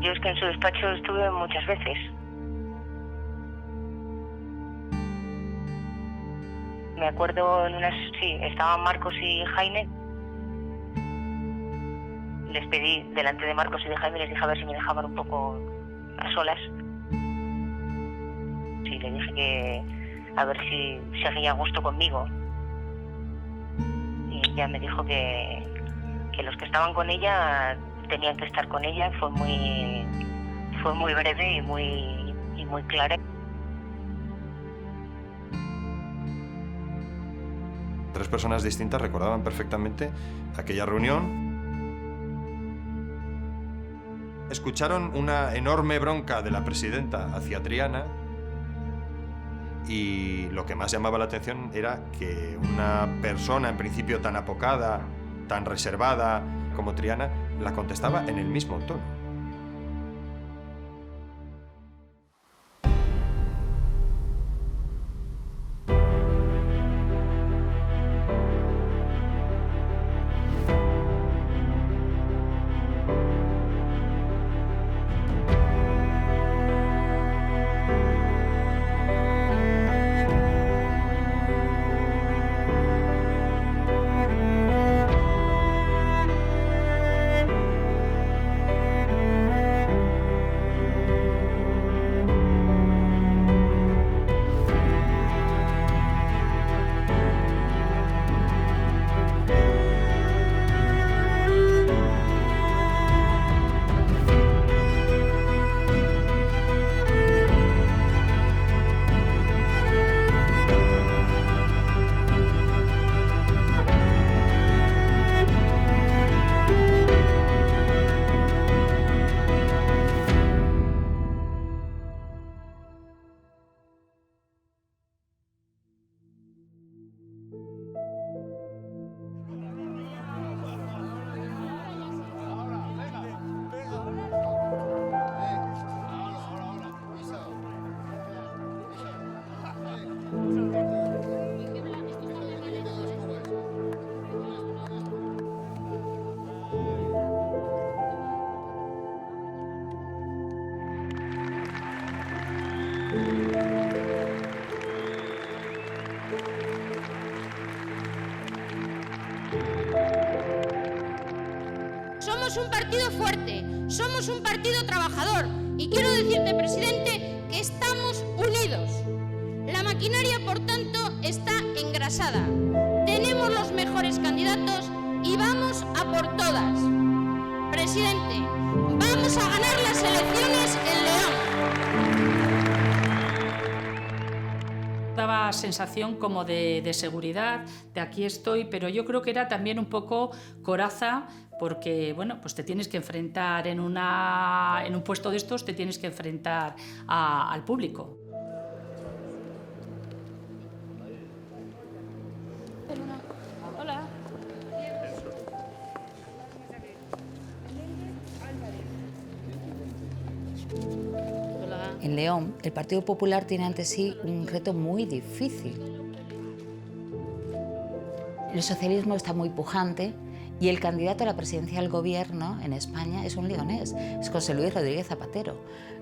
Yo es que en su despacho estuve muchas veces. Me acuerdo estaban Marcos y Jaime. Les pedí delante de Marcos y de Jaime, les dije a ver si me dejaban un poco a solas. Sí, le dije que a ver si seguía a gusto conmigo. Y ella me dijo que los que estaban con ella tenían que estar con ella. Fue muy breve y muy clara. Tres personas distintas recordaban perfectamente aquella reunión. Escucharon una enorme bronca de la presidenta hacia Triana y lo que más llamaba la atención era que una persona en principio tan apocada, tan reservada como Triana, la contestaba en el mismo tono. Somos un partido fuerte, somos un partido trabajador y quiero decirte, presidente, que estamos unidos. La maquinaria, por tanto, está engrasada. Tenemos los mejores candidatos y vamos a por todas. Presidente, vamos a ganar las elecciones en León. Daba sensación como de seguridad, de aquí estoy, pero yo creo que era también un poco coraza, porque bueno, pues te tienes que enfrentar en un puesto de estos, te tienes que enfrentar al público. Hola. En León, el Partido Popular tiene ante sí un reto muy difícil. El socialismo está muy pujante y el candidato a la presidencia del gobierno en España es un leonés, es José Luis Rodríguez Zapatero.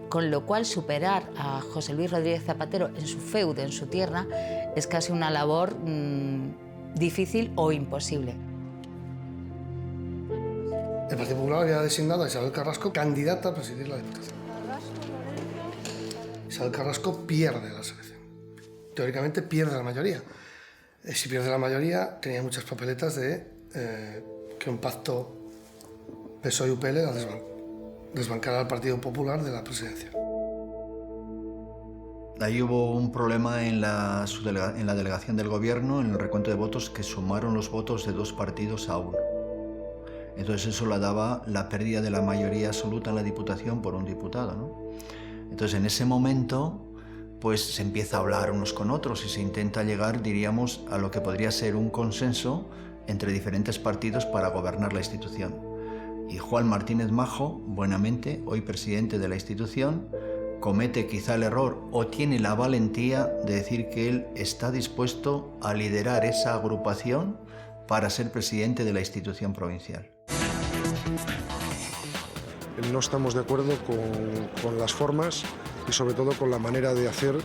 Con lo cual, superar a José Luis Rodríguez Zapatero en su feudo, en su tierra, es casi una labor difícil o imposible. El Partido Popular había designado a Isabel Carrasco candidata a presidir la Diputación. Isabel Carrasco pierde la elección. Teóricamente pierde la mayoría. Si pierde la mayoría, tenía muchas papeletas de que un pacto PSOE-UPL la desbancara al Partido Popular de la presidencia. Ahí hubo un problema en la delegación del gobierno, en el recuento de votos, que sumaron los votos de dos partidos a uno. Entonces eso le daba la pérdida de la mayoría absoluta en la Diputación por un diputado, ¿no? Entonces en ese momento pues se empieza a hablar unos con otros y se intenta llegar, diríamos, a lo que podría ser un consenso entre diferentes partidos para gobernar la institución. Y Juan Martínez Majo, buenamente, hoy presidente de la institución, comete quizá el error o tiene la valentía de decir que él está dispuesto a liderar esa agrupación para ser presidente de la institución provincial. no estamos de acuerdo con las formas y sobre todo con la manera de hacer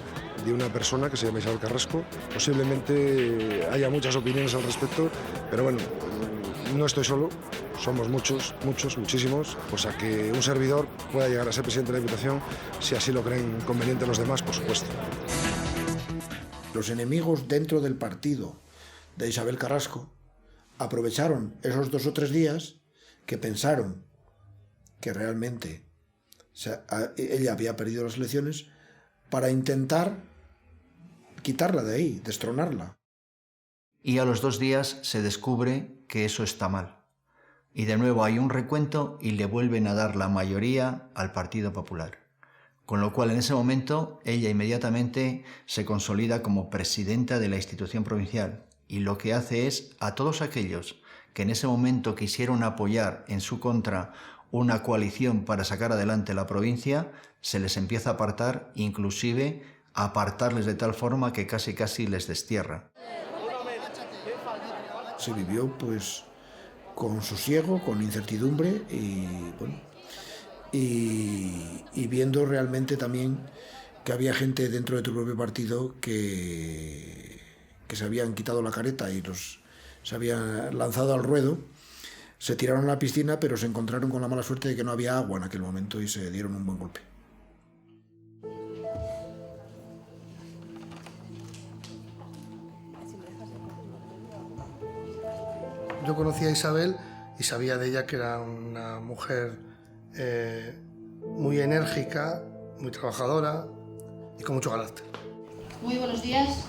de una persona que se llama Isabel Carrasco. Posiblemente haya muchas opiniones al respecto, pero bueno, no estoy solo, somos muchísimos, pues a que un servidor pueda llegar a ser presidente de la Diputación, si así lo creen conveniente los demás, por supuesto. Los enemigos dentro del partido de Isabel Carrasco aprovecharon esos 2 o 3 días que pensaron que realmente ella había perdido las elecciones para intentar quitarla de ahí, destronarla. Y a los 2 días se descubre que eso está mal. Y de nuevo hay un recuento y le vuelven a dar la mayoría al Partido Popular. Con lo cual en ese momento ella inmediatamente se consolida como presidenta de la institución provincial y lo que hace es a todos aquellos que en ese momento quisieron apoyar en su contra una coalición para sacar adelante la provincia, se les empieza a apartar, inclusive a apartarles de tal forma que casi les destierra. Se vivió pues con sosiego, con incertidumbre y viendo realmente también que había gente dentro de tu propio partido que se habían quitado la careta y se habían lanzado al ruedo, se tiraron a la piscina, pero se encontraron con la mala suerte de que no había agua en aquel momento y se dieron un buen golpe. Yo conocí a Isabel y sabía de ella que era una mujer muy enérgica, muy trabajadora y con mucho carácter. Muy buenos días,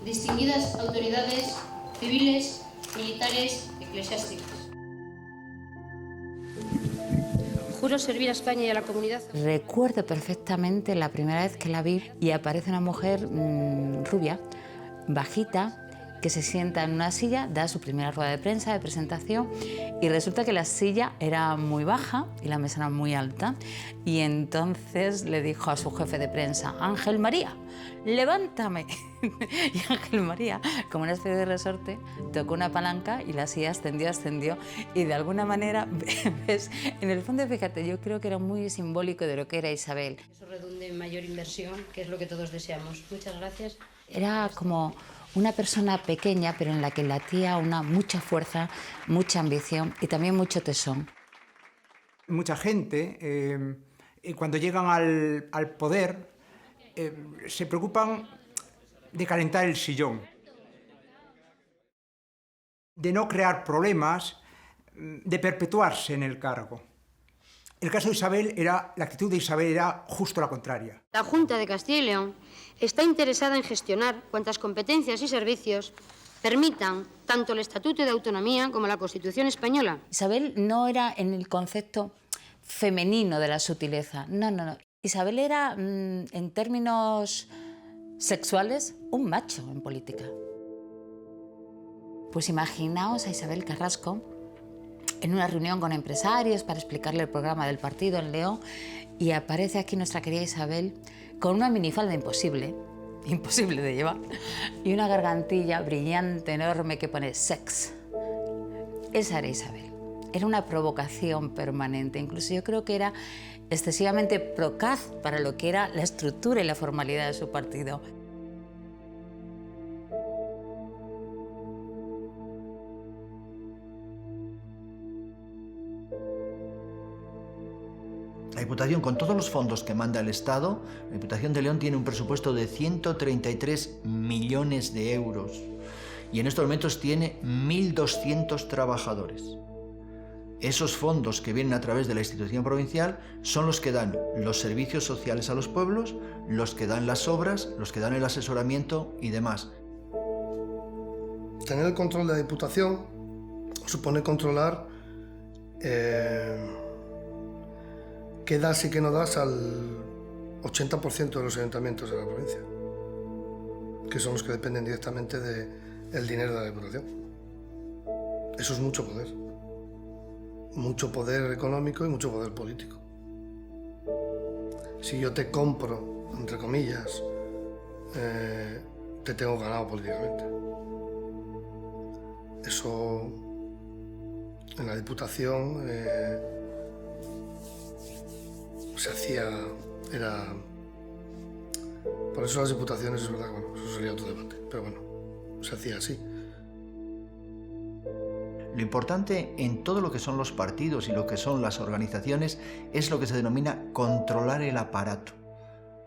distinguidas autoridades civiles, militares, eclesiásticas. Juro servir a España y a la comunidad. Recuerdo perfectamente la primera vez que la vi y aparece una mujer rubia, bajita, que se sienta en una silla, da su primera rueda de prensa, de presentación, y resulta que la silla era muy baja y la mesa era muy alta. Y entonces le dijo a su jefe de prensa: Ángel María, levántame. Y Ángel María, como una especie de resorte, tocó una palanca y la silla ascendió. Y de alguna manera, ¿ves? En el fondo, fíjate, yo creo que era muy simbólico de lo que era Isabel. Eso redunde en mayor inversión, que es lo que todos deseamos. Muchas gracias. Era como una persona pequeña, pero en la que latía mucha fuerza, mucha ambición y también mucho tesón. Mucha gente, cuando llegan al poder, se preocupan de calentar el sillón, de no crear problemas, de perpetuarse en el cargo. El caso de Isabel la actitud de Isabel era justo la contraria. La Junta de Castilla y León está interesada en gestionar cuantas competencias y servicios permitan tanto el Estatuto de Autonomía como la Constitución española. Isabel no era en el concepto femenino de la sutileza, no. Isabel era, en términos sexuales, un macho en política. Pues imaginaos a Isabel Carrasco en una reunión con empresarios para explicarle el programa del partido en León y aparece aquí nuestra querida Isabel con una minifalda imposible de llevar y una gargantilla brillante, enorme, que pone sex. Esa era Isabel. Era una provocación permanente. Incluso yo creo que era excesivamente procaz para lo que era la estructura y la formalidad de su partido. La Diputación, con todos los fondos que manda el Estado, la Diputación de León tiene un presupuesto de 133 millones de euros y en estos momentos tiene 1.200 trabajadores. Esos fondos que vienen a través de la institución provincial son los que dan los servicios sociales a los pueblos, los que dan las obras, los que dan el asesoramiento y demás. Tener el control de la Diputación supone controlar qué das y qué no das al 80% de los ayuntamientos de la provincia, que son los que dependen directamente del dinero de la Diputación. Eso es mucho poder económico y mucho poder político. Si yo te compro, entre comillas, te tengo ganado políticamente. Eso en la Diputación se hacía, era... Por eso las diputaciones, es verdad que bueno, eso sería otro debate, pero bueno, se hacía así. Lo importante en todo lo que son los partidos y lo que son las organizaciones es lo que se denomina controlar el aparato.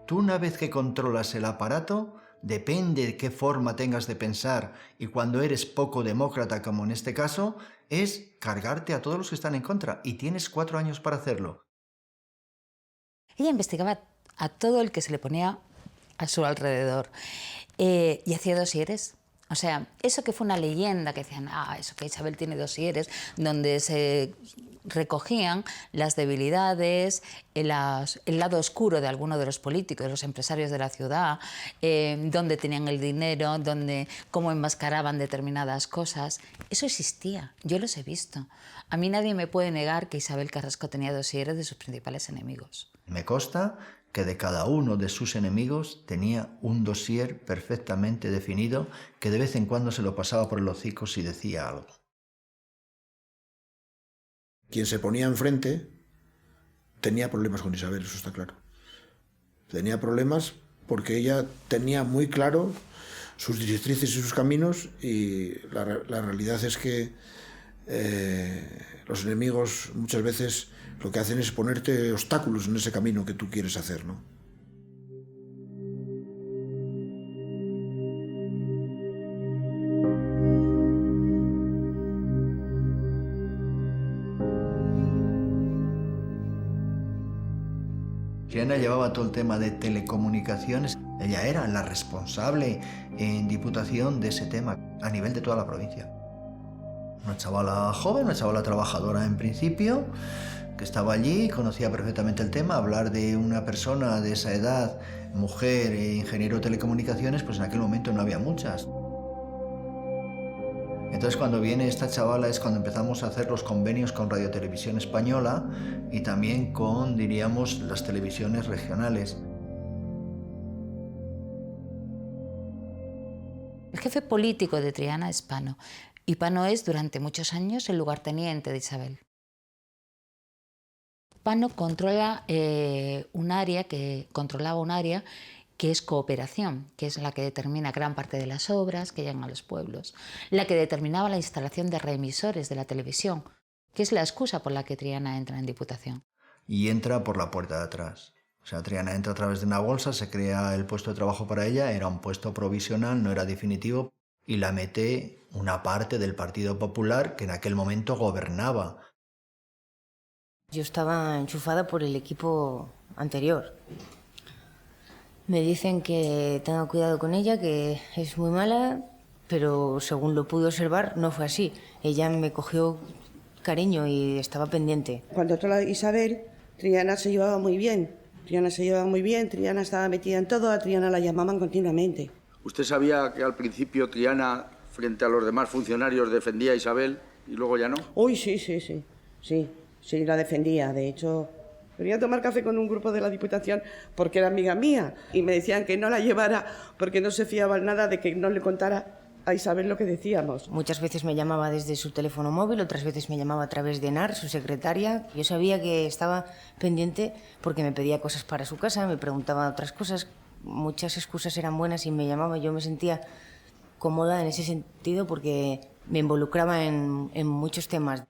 Tú, una vez que controlas el aparato, depende de qué forma tengas de pensar, y cuando eres poco demócrata, como en este caso, es cargarte a todos los que están en contra, y tienes 4 años para hacerlo. Ella investigaba a todo el que se le ponía a su alrededor y hacía dosieres. O sea, eso que fue una leyenda, que decían, eso que Isabel tiene dosieres, donde se recogían las debilidades, el lado oscuro de alguno de los políticos, de los empresarios de la ciudad, dónde tenían el dinero, cómo enmascaraban determinadas cosas. Eso existía, yo los he visto. A mí nadie me puede negar que Isabel Carrasco tenía dosieres de sus principales enemigos. Me consta que de cada uno de sus enemigos tenía un dossier perfectamente definido, que de vez en cuando se lo pasaba por el hocico si decía algo. Quien se ponía enfrente tenía problemas con Isabel, eso está claro. Tenía problemas porque ella tenía muy claro sus directrices y sus caminos, y la realidad es que los enemigos muchas veces lo que hacen es ponerte obstáculos en ese camino que tú quieres hacer, ¿no? Triana llevaba todo el tema de telecomunicaciones. Ella era la responsable en Diputación de ese tema a nivel de toda la provincia. Una chavala joven, una chavala trabajadora en principio, que estaba allí, conocía perfectamente el tema. Hablar de una persona de esa edad, mujer e ingeniero de telecomunicaciones, pues en aquel momento no había muchas. Entonces, cuando viene esta chavala es cuando empezamos a hacer los convenios con Radio Televisión Española y también con, diríamos, las televisiones regionales. El jefe político de Triana es Pano, y Pano es durante muchos años el lugarteniente de Isabel. Pano controlaba un área que es cooperación, que es la que determina gran parte de las obras que llegan a los pueblos, la que determinaba la instalación de reemisores de la televisión, que es la excusa por la que Triana entra en Diputación. Y entra por la puerta de atrás. O sea, Triana entra a través de una bolsa, se crea el puesto de trabajo para ella, era un puesto provisional, no era definitivo, y la mete una parte del Partido Popular que en aquel momento gobernaba. Yo estaba enchufada por el equipo anterior. Me dicen que tenga cuidado con ella, que es muy mala, pero según lo pude observar no fue así. Ella me cogió cariño y estaba pendiente. Cuando entró la Isabel, Triana se llevaba muy bien. Triana estaba metida en todo, a Triana la llamaban continuamente. ¿Usted sabía que al principio Triana, frente a los demás funcionarios, defendía a Isabel y luego ya no? Uy, sí, la defendía. De hecho, venía a tomar café con un grupo de la Diputación porque era amiga mía y me decían que no la llevara porque no se fiaban nada de que no le contara a Isabel lo que decíamos. Muchas veces me llamaba desde su teléfono móvil, otras veces me llamaba a través de Nar, su secretaria. Yo sabía que estaba pendiente porque me pedía cosas para su casa, me preguntaba otras cosas. Muchas excusas eran buenas y me llamaba. Yo me sentía cómoda en ese sentido porque me involucraba en muchos temas.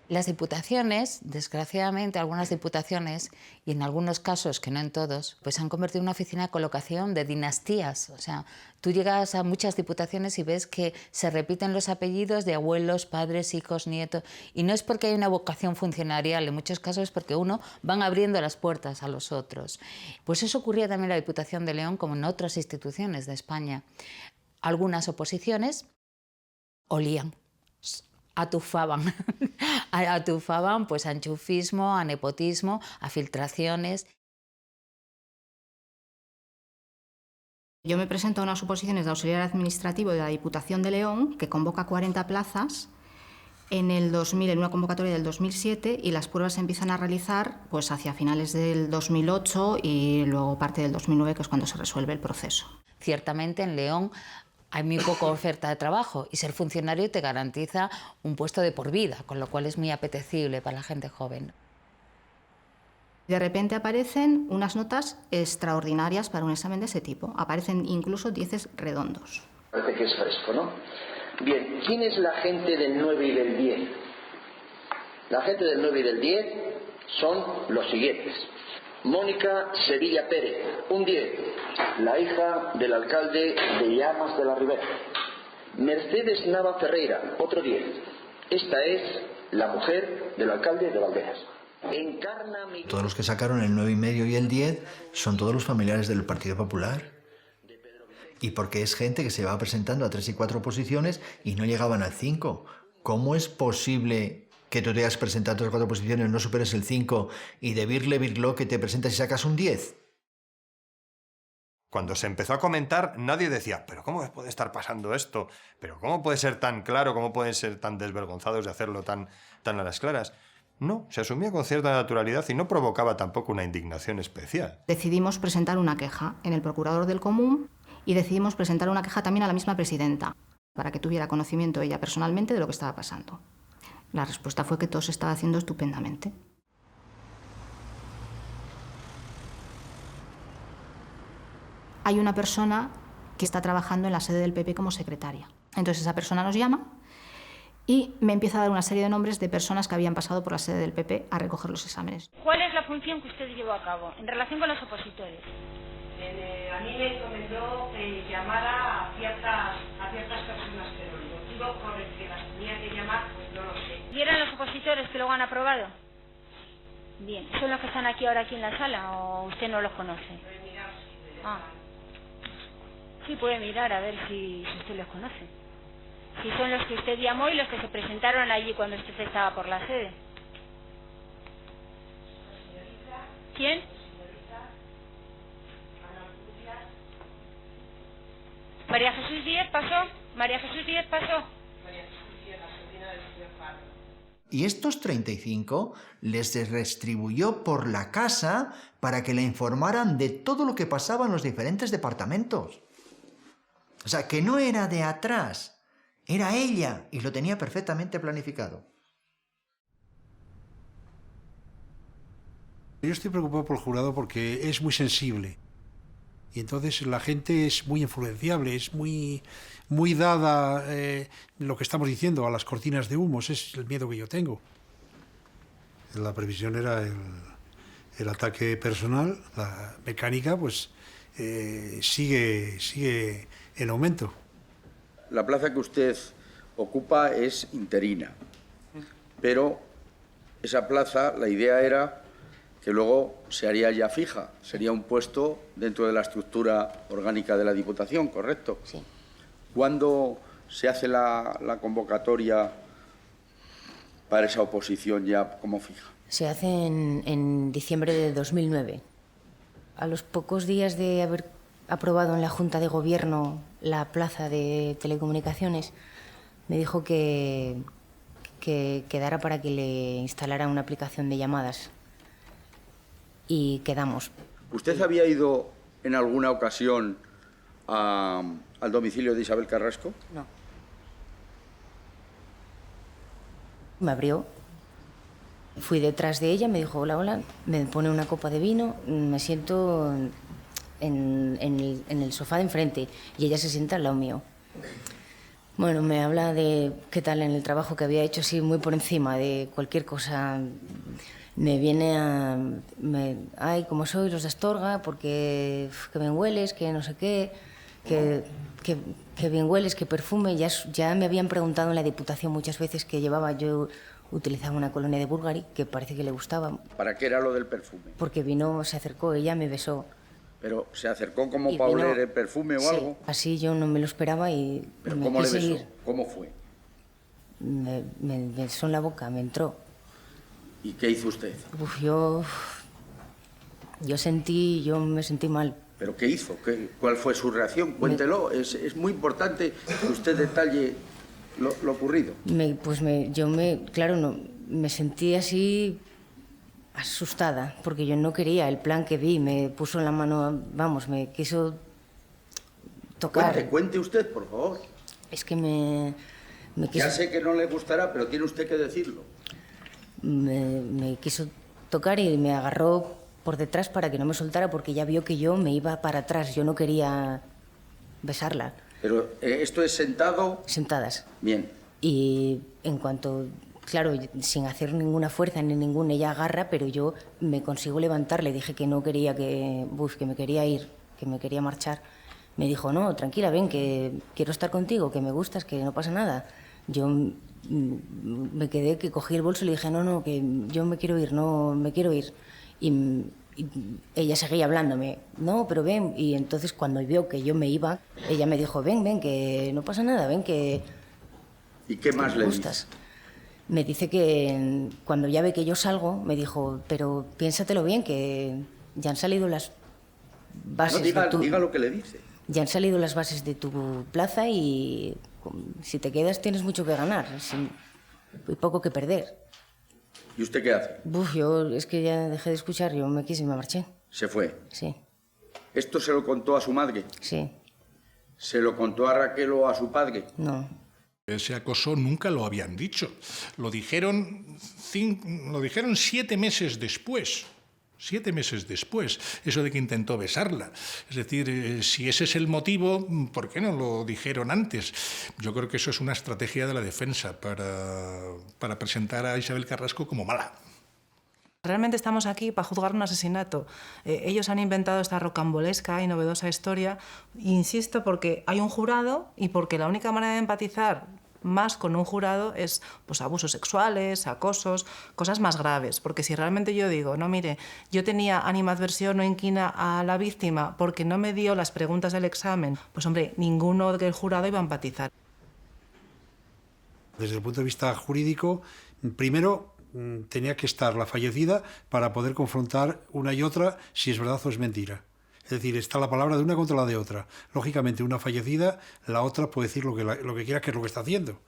Las diputaciones, desgraciadamente, algunas diputaciones, y en algunos casos, que no en todos, pues se han convertido en una oficina de colocación de dinastías. O sea, tú llegas a muchas diputaciones y ves que se repiten los apellidos de abuelos, padres, hijos, nietos, y no es porque hay una vocación funcionarial, en muchos casos es porque van abriendo las puertas a los otros. Pues eso ocurría también en la Diputación de León, como en otras instituciones de Algunas oposiciones olían. Atufaban pues a enchufismo, a nepotismo, a filtraciones. Yo me presento a unas oposiciones de auxiliar administrativo de la Diputación de León, que convoca 40 plazas en el 2000, en una convocatoria del 2007, y las pruebas se empiezan a realizar pues hacia finales del 2008 y luego parte del 2009, que es cuando se resuelve el proceso. Ciertamente en León hay muy poca oferta de trabajo y ser funcionario te garantiza un puesto de por vida, con lo cual es muy apetecible para la gente joven. De repente aparecen unas notas extraordinarias para un examen de ese tipo. Aparecen incluso 10 redondos. Parece que es fresco, ¿no? Bien, ¿quién es la gente del 9 y del 10? La gente del 9 y del 10 son los siguientes. Mónica Sevilla Pérez, un 10, la hija del alcalde de Llamas de la Ribera. Mercedes Nava Ferreira, otro 10. Esta es la mujer del alcalde de Valderas. Encarna Miguel... Todos los que sacaron el 9,5 y el 10 son todos los familiares del Partido Popular. Y porque es gente que se va presentando a 3 y 4 posiciones y no llegaban al 5. ¿Cómo es posible que tú te hayas presentado a 3 o 4 posiciones, no superes el 5 y de virlo que te presentas y sacas un 10? Cuando se empezó a comentar, nadie decía, ¿pero cómo puede estar pasando esto? ¿Pero cómo puede ser tan claro? ¿Cómo pueden ser tan desvergonzados de hacerlo tan a las claras? No, se asumía con cierta naturalidad y no provocaba tampoco una indignación especial. Decidimos presentar una queja en el procurador del común y decidimos presentar una queja también a la misma presidenta, para que tuviera conocimiento ella personalmente de lo que estaba pasando. La respuesta fue que todo se estaba haciendo estupendamente. Hay una persona que está trabajando en la sede del PP como secretaria. Entonces esa persona nos llama y me empieza a dar una serie de nombres de personas que habían pasado por la sede del PP a recoger los exámenes. ¿Cuál es la función que usted llevó a cabo en relación con los opositores? A mí me encomendó llamara a ciertas personas, pero el motivo por el que las tenía que llamar, pues no lo sé. ¿Y eran los opositores que luego han aprobado? Bien, ¿son los que están aquí ahora aquí en la sala o usted no los conoce? Sí, puede mirar a ver si usted los conoce. Si son los que usted llamó y los que se presentaron allí cuando usted estaba por la sede. ¿Quién? María Jesús Díez pasó. María Jesús Díez pasó. María Jesús Díez, la sobrina del señor Pablo. Y estos 35 les distribuyó por la casa para que le informaran de todo lo que pasaba en los diferentes departamentos. O sea, que no era de atrás, era ella y lo tenía perfectamente planificado. Yo estoy preocupado por el jurado porque es muy sensible. Y entonces la gente es muy influenciable, es muy dada, lo que estamos diciendo, a las cortinas de humo. Ese es el miedo que yo tengo. La previsión era el ataque personal, la mecánica, pues sigue en aumento. La plaza que usted ocupa es interina, pero esa plaza, la idea era que luego se haría ya fija, sería un puesto dentro de la estructura orgánica de la Diputación, ¿correcto? Sí. ¿Cuándo se hace la convocatoria para esa oposición ya como fija? Se hace en diciembre de 2009. A los pocos días de haber aprobado en la Junta de Gobierno la plaza de telecomunicaciones, me dijo que quedara para que le instalara una aplicación de llamadas. Y quedamos. ¿Usted había ido en alguna ocasión al domicilio de Isabel Carrasco? No. Me abrió. Fui detrás de ella, me dijo hola, hola, me pone una copa de vino, me siento en el sofá de enfrente y ella se sienta al lado mío. Bueno, me habla de qué tal en el trabajo que había hecho, así muy por encima de cualquier cosa. Me viene a... ay, como soy los de Astorga, porque que bien hueles, que no sé qué, que bien hueles, que perfume. Ya me habían preguntado en la Diputación muchas veces que yo utilizaba una colonia de Bulgari, que parece que le gustaba. ¿Para qué era lo del perfume? Porque vino, se acercó, ella me besó. ¿Pero se acercó como para oler el perfume o algo? Así yo no me lo esperaba y... ¿Pero cómo le besó? ¿Cómo fue? Me besó en la boca, me entró. ¿Y qué hizo usted? Yo me sentí mal. ¿Pero qué hizo? ¿Cuál fue su reacción? Cuéntelo, es muy importante que usted detalle lo ocurrido. Claro, me sentí así asustada, porque yo no quería el plan que vi, me puso en la mano, vamos, me quiso tocar. Cuente usted, por favor. Es que me quiso... Ya sé que no le gustará, pero tiene usted que decirlo. Me quiso tocar y me agarró por detrás para que no me soltara porque ya vio que yo me iba para atrás. Yo no quería besarla. Pero ¿esto es sentado? Sentadas. Bien. Y en cuanto, claro, sin hacer ninguna fuerza ni ninguna, ella agarra, pero yo me consigo levantar. Le dije que no quería que me quería ir, que me quería marchar. Me dijo, no, tranquila, ven, que quiero estar contigo, que me gustas, que no pasa nada. Yo me quedé, que cogí el bolso y le dije, no, que yo me quiero ir, no, me quiero ir. Y ella seguía hablándome, no, pero ven. Y entonces cuando vio que yo me iba, ella me dijo, ven, que no pasa nada, ven, que... ¿Y qué más le gustas? Me dice que cuando ya ve que yo salgo, me dijo, pero piénsatelo bien, que ya han salido las bases diga lo que le dice. Ya han salido las bases de tu plaza y si te quedas tienes mucho que ganar y poco que perder. ¿Y usted qué hace? Yo es que ya dejé de escuchar, yo me quise y me marché. ¿Se fue? Sí. ¿Esto se lo contó a su madre? Sí. ¿Se lo contó a Raquel o a su padre? No. Ese acoso nunca lo habían dicho. Lo dijeron 7 meses después. 7 meses después, eso de que intentó besarla. Es decir, si ese es el motivo, ¿por qué no lo dijeron antes? Yo creo que eso es una estrategia de la defensa para presentar a Isabel Carrasco como mala. Realmente estamos aquí para juzgar un asesinato. Ellos han inventado esta rocambolesca y novedosa historia, insisto, porque hay un jurado y porque la única manera de empatizar más con un jurado es pues, abusos sexuales, acosos, cosas más graves. Porque si realmente yo digo, no, mire, yo tenía animadversión o inquina a la víctima porque no me dio las preguntas del examen, pues hombre, ninguno del jurado iba a empatizar. Desde el punto de vista jurídico, primero tenía que estar la fallecida para poder confrontar una y otra si es verdad o es mentira. Es decir, está la palabra de una contra la de otra. Lógicamente, una fallecida, la otra puede decir lo que quiera, que es lo que está haciendo.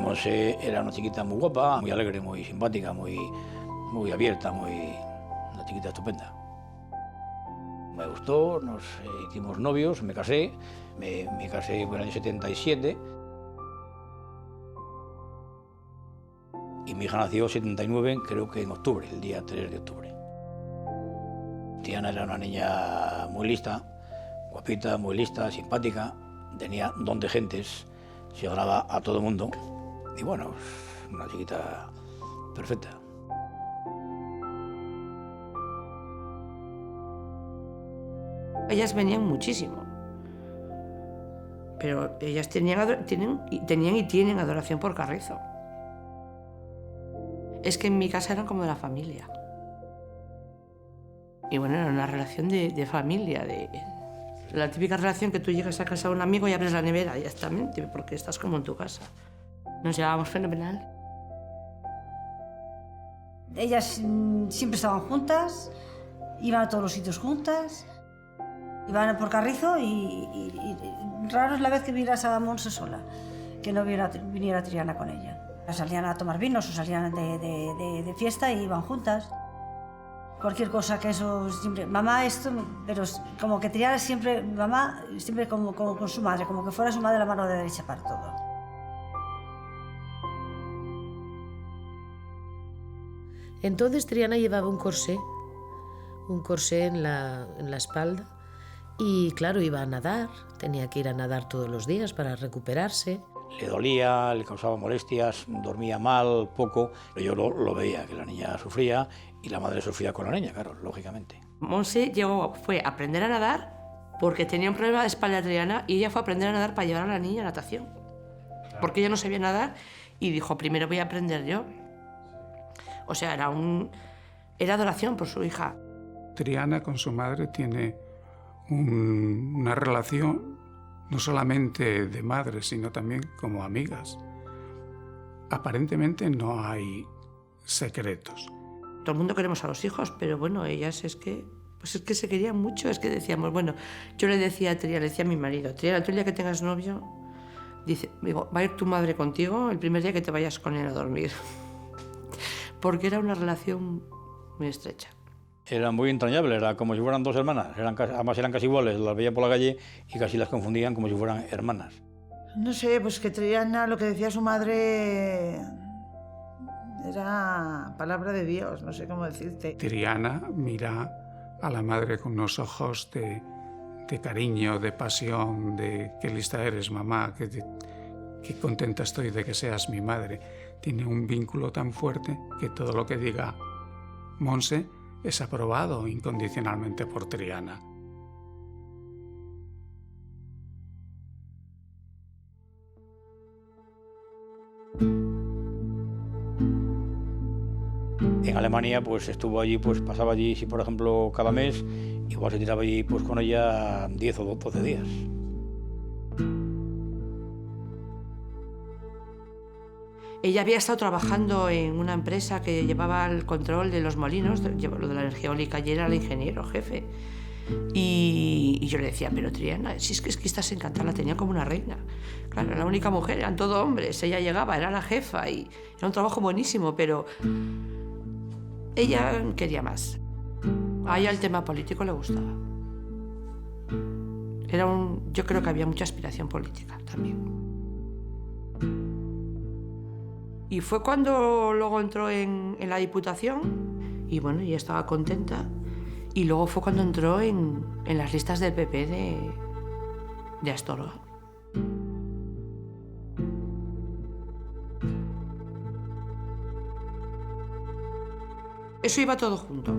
Monse era una chiquita muy guapa, muy alegre, muy simpática, muy abierta, una chiquita estupenda. Me gustó, nos hicimos novios, me casé en el año 77 y mi hija nació en 79, creo que en octubre, el día 3 de octubre. Tiana era una niña muy lista, guapita, muy lista, simpática, tenía don de gentes, se agradaba a todo el mundo. Y bueno, una chiquita perfecta. Ellas venían muchísimo, pero ellas tenían y tienen adoración por Carrizo. Es que en mi casa eran como de la familia. Y bueno, era una relación de familia, la típica relación que tú llegas a casa de un amigo y abres la nevera directamente, porque estás como en tu casa. Nos llevábamos fenomenal. Ellas siempre estaban juntas, iban a todos los sitios juntas, iban por Carrizo y raro es la vez que vieras a Monse sola, que no viniera Triana con ella. Salían a tomar vinos o salían de fiesta y iban juntas. Cualquier cosa que eso siempre, mamá esto, pero como que Triana siempre, mamá siempre como con su madre, como que fuera su madre la mano derecha para todo. Entonces Triana llevaba un corsé en la espalda y claro, iba a nadar, tenía que ir a nadar todos los días para recuperarse. Le dolía, le causaba molestias, dormía mal, poco, pero yo lo veía, que la niña sufría y la madre sufría con la niña, claro, lógicamente. Monse fue a aprender a nadar porque tenía un problema de espalda Triana y ella fue a aprender a nadar para llevar a la niña a natación. Porque ella no sabía nadar y dijo, primero voy a aprender yo. O sea, era adoración por su hija. Triana con su madre tiene una relación no solamente de madre, sino también como amigas. Aparentemente no hay secretos. Todo el mundo queremos a los hijos, pero bueno, ellas es que Pues es que se querían mucho, es que decíamos, bueno, yo le decía a Triana, le decía a mi marido, Triana, tú el día que tengas novio, digo, va a ir tu madre contigo el primer día que te vayas con él a dormir. Porque era una relación muy estrecha. Era muy entrañable, era como si fueran dos hermanas, además eran casi iguales, las veía por la calle y casi las confundían como si fueran hermanas. No sé, pues que Triana, lo que decía su madre, era palabra de Dios, no sé cómo decirte. Triana mira a la madre con unos ojos de cariño, de pasión, de qué lista eres, mamá, qué contenta estoy de que seas mi madre. Tiene un vínculo tan fuerte que todo lo que diga Monse es aprobado incondicionalmente por Triana. En Alemania pues estuvo allí, pues pasaba allí, si por ejemplo cada mes, igual se tiraba allí pues con ella 10 o 12 días. Ella había estado trabajando en una empresa que llevaba el control de los molinos, lo de la energía eólica, y era el ingeniero jefe. Y yo le decía, pero Triana, si es que estás encantada, la tenía como una reina. Claro, era la única mujer, eran todos hombres, ella llegaba, era la jefa y era un trabajo buenísimo, pero ella quería más. A ella el tema político le gustaba. Yo creo que había mucha aspiración política también. Y fue cuando luego entró en la Diputación y bueno, ella estaba contenta. Y luego fue cuando entró en las listas del PP de Astorga. Eso iba todo junto.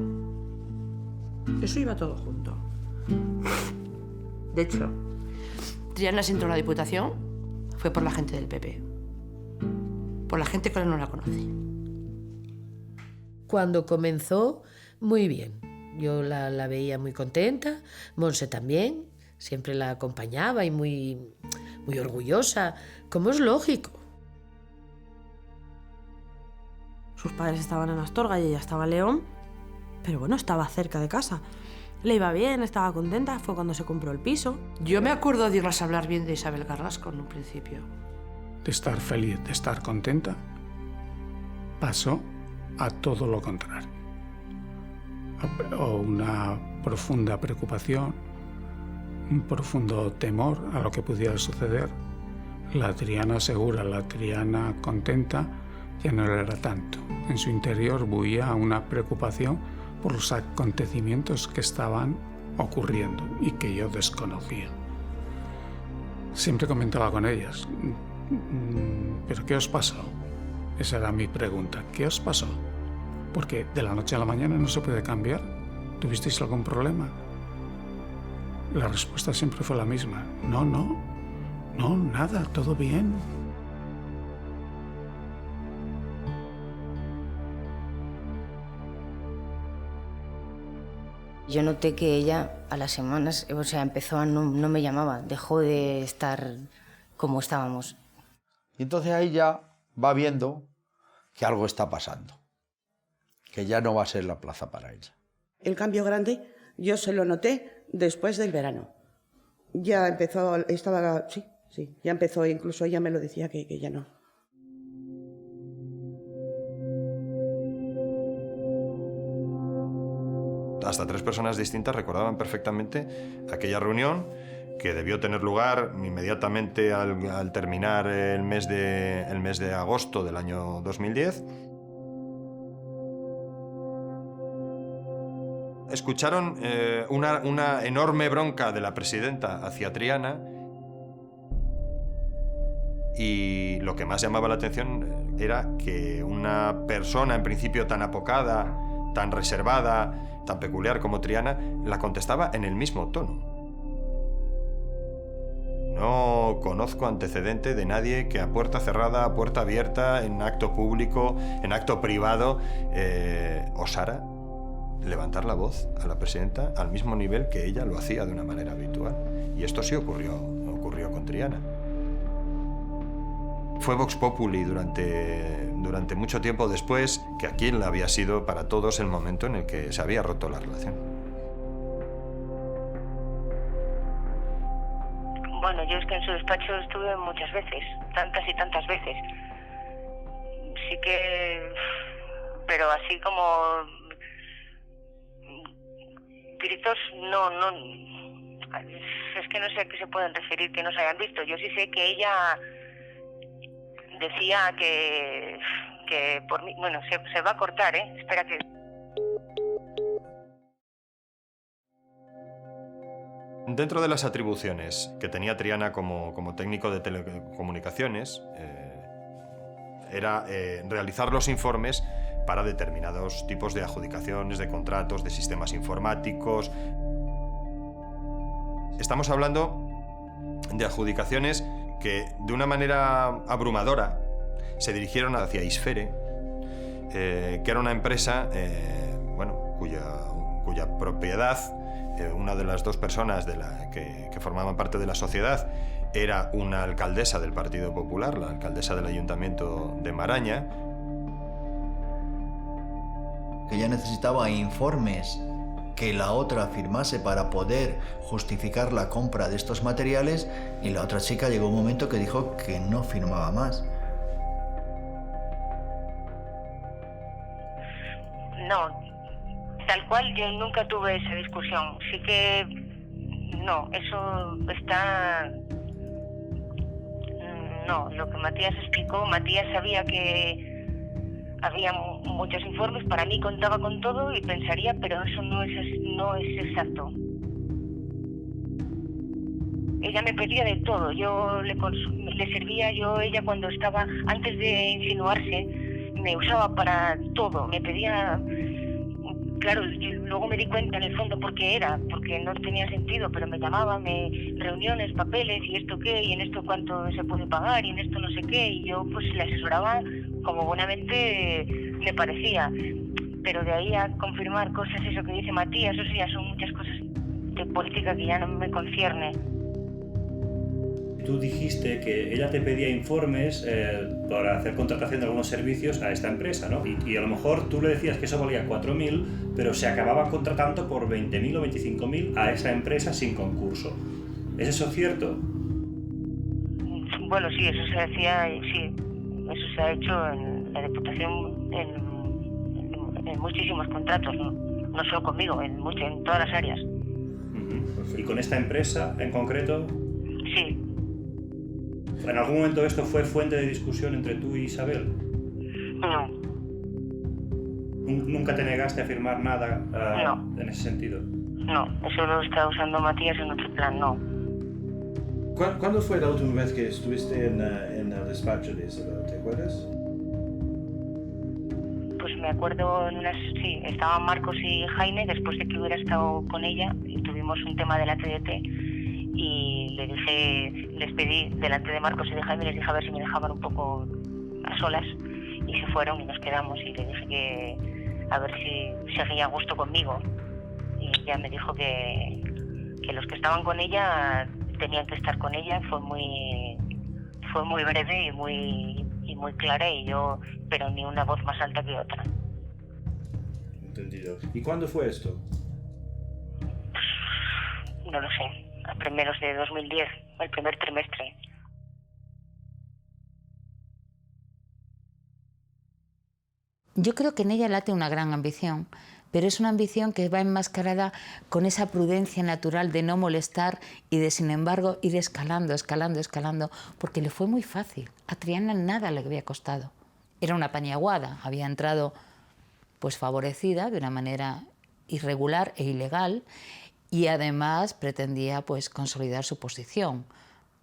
Eso iba todo junto. De hecho, Triana se entró a la Diputación, fue por la gente del PP. Por la gente que ahora no la conoce. Cuando comenzó, muy bien. Yo la veía muy contenta, Monse también, siempre la acompañaba y muy orgullosa, como es lógico. Sus padres estaban en Astorga y ella estaba en León, pero bueno, estaba cerca de casa. Le iba bien, estaba contenta, fue cuando se compró el piso. Yo me acuerdo de irlas a hablar bien de Isabel Carrasco en un principio. De estar feliz, de estar contenta, pasó a todo lo contrario. O una profunda preocupación, un profundo temor a lo que pudiera suceder. La Triana segura, la Triana contenta, ya no era tanto. En su interior bullía una preocupación por los acontecimientos que estaban ocurriendo y que yo desconocía. Siempre comentaba con ellas, ¿pero qué os pasó? Esa era mi pregunta, ¿qué os pasó? Porque de la noche a la mañana no se puede cambiar. ¿Tuvisteis algún problema? La respuesta siempre fue la misma. No, nada, todo bien. Yo noté que ella a las semanas, o sea, empezó a no me llamaba, dejó de estar como estábamos. Y entonces ahí ya va viendo que algo está pasando, que ya no va a ser la plaza para ella. El cambio grande yo se lo noté después del verano. Ya empezó, ya empezó, incluso ella me lo decía que ya no. Hasta 3 personas distintas recordaban perfectamente aquella reunión que debió tener lugar inmediatamente al terminar el mes de agosto del año 2010. Escucharon una enorme bronca de la presidenta hacia Triana y lo que más llamaba la atención era que una persona en principio tan apocada, tan reservada, tan peculiar como Triana, la contestaba en el mismo tono. No conozco antecedente de nadie que a puerta cerrada, a puerta abierta, en acto público, en acto privado, osara levantar la voz a la presidenta al mismo nivel que ella lo hacía de una manera habitual. Y esto sí ocurrió con Triana. Fue Vox Populi durante mucho tiempo después, que aquí había sido para todos el momento en el que se había roto la relación. Bueno, yo es que en su despacho estuve muchas veces, tantas y tantas veces. Sí que... Pero así como... gritos, no... Es que no sé a qué se pueden referir que no se hayan visto. Yo sí sé que ella decía que por mí... Bueno, se va a cortar, ¿eh? Espera que... Dentro de las atribuciones que tenía Triana como técnico de telecomunicaciones, era realizar los informes para determinados tipos de adjudicaciones, de contratos, de sistemas informáticos. Estamos hablando de adjudicaciones que, de una manera abrumadora, se dirigieron hacia Isfere, que era una empresa cuya propiedad, una de las dos personas que formaban parte de la sociedad, era una alcaldesa del Partido Popular, la alcaldesa del Ayuntamiento de Maraña. Ella necesitaba informes que la otra firmase para poder justificar la compra de estos materiales, y la otra chica llegó un momento que dijo que no firmaba más. No, tal cual yo nunca tuve esa discusión. Sí que... No, eso está... No, lo que Matías explicó, Matías sabía que había muchos informes, para mí contaba con todo y pensaría, pero eso no es exacto. Ella me pedía de todo, yo le servía, ella cuando estaba, antes de insinuarse, me usaba para todo, me pedía... Claro, luego me di cuenta en el fondo porque no tenía sentido, pero me llamaban, reuniones, papeles, y esto qué, y en esto cuánto se puede pagar, y en esto no sé qué, y yo pues le asesoraba como buenamente me parecía. Pero de ahí a confirmar cosas, eso que dice Matías, eso ya son muchas cosas de política que ya no me concierne. Tú dijiste que ella te pedía informes para hacer contratación de algunos servicios a esta empresa, ¿no? Y a lo mejor tú le decías que eso valía 4.000, pero se acababa contratando por 20.000 o 25.000 a esa empresa sin concurso. ¿Es eso cierto? Bueno, sí, eso se hacía, sí, eso se ha hecho en la Diputación en muchísimos contratos, no solo conmigo, en todas las áreas. ¿Y con esta empresa en concreto? Sí. ¿En algún momento esto fue fuente de discusión entre tú y Isabel? No. ¿Nunca te negaste a firmar nada en ese sentido? No, eso lo está usando Matías en otro plan, no. ¿Cuándo fue la última vez que estuviste en el despacho de Isabel? ¿Te acuerdas? Pues me acuerdo, sí, estaban Marcos y Jaime, después de que hubiera estado con ella, y tuvimos un tema de la TDT, y les pedí delante de Marcos y de Jaime, les dije a ver si me dejaban un poco a solas, y se fueron y nos quedamos, y le dije que a ver si seguía a gusto conmigo, y ella me dijo que los que estaban con ella tenían que estar con ella. Fue muy breve y muy clara, pero ni una voz más alta que otra. Entendido. ¿Y cuándo fue esto? No lo sé, a primeros de 2010, el primer trimestre. Yo creo que en ella late una gran ambición, pero es una ambición que va enmascarada con esa prudencia natural de no molestar y de, sin embargo, ir escalando, porque le fue muy fácil. A Triana nada le había costado. Era una pañaguada, había entrado pues favorecida de una manera irregular e ilegal, y además pretendía pues consolidar su posición,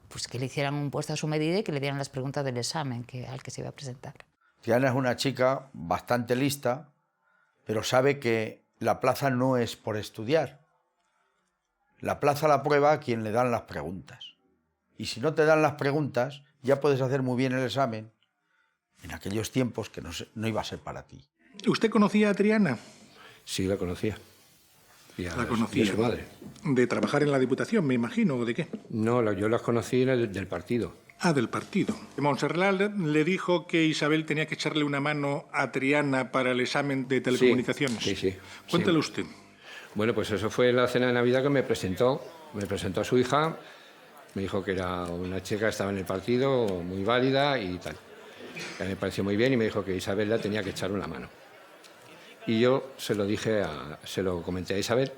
pues que le hicieran un puesto a su medida y que le dieran las preguntas del examen al que se iba a presentar. Triana es una chica bastante lista, pero sabe que la plaza no es por estudiar. La plaza la prueba a quien le dan las preguntas. Y si no te dan las preguntas, ya puedes hacer muy bien el examen en aquellos tiempos que no iba a ser para ti. ¿Usted conocía a Triana? Sí, la conocía. ¿La conocía? De su madre. ¿De trabajar en la Diputación, me imagino, o de qué? No, yo las conocí del partido. Ah, del partido. Montserrat le dijo que Isabel tenía que echarle una mano a Triana para el examen de telecomunicaciones. Sí. Cuéntale usted. Bueno, pues eso fue en la cena de Navidad que me presentó a su hija Me dijo que era una chica que estaba en el partido, muy válida y tal. A mí me pareció muy bien y me dijo que Isabel la tenía que echar una mano. Y yo se lo comenté a Isabel,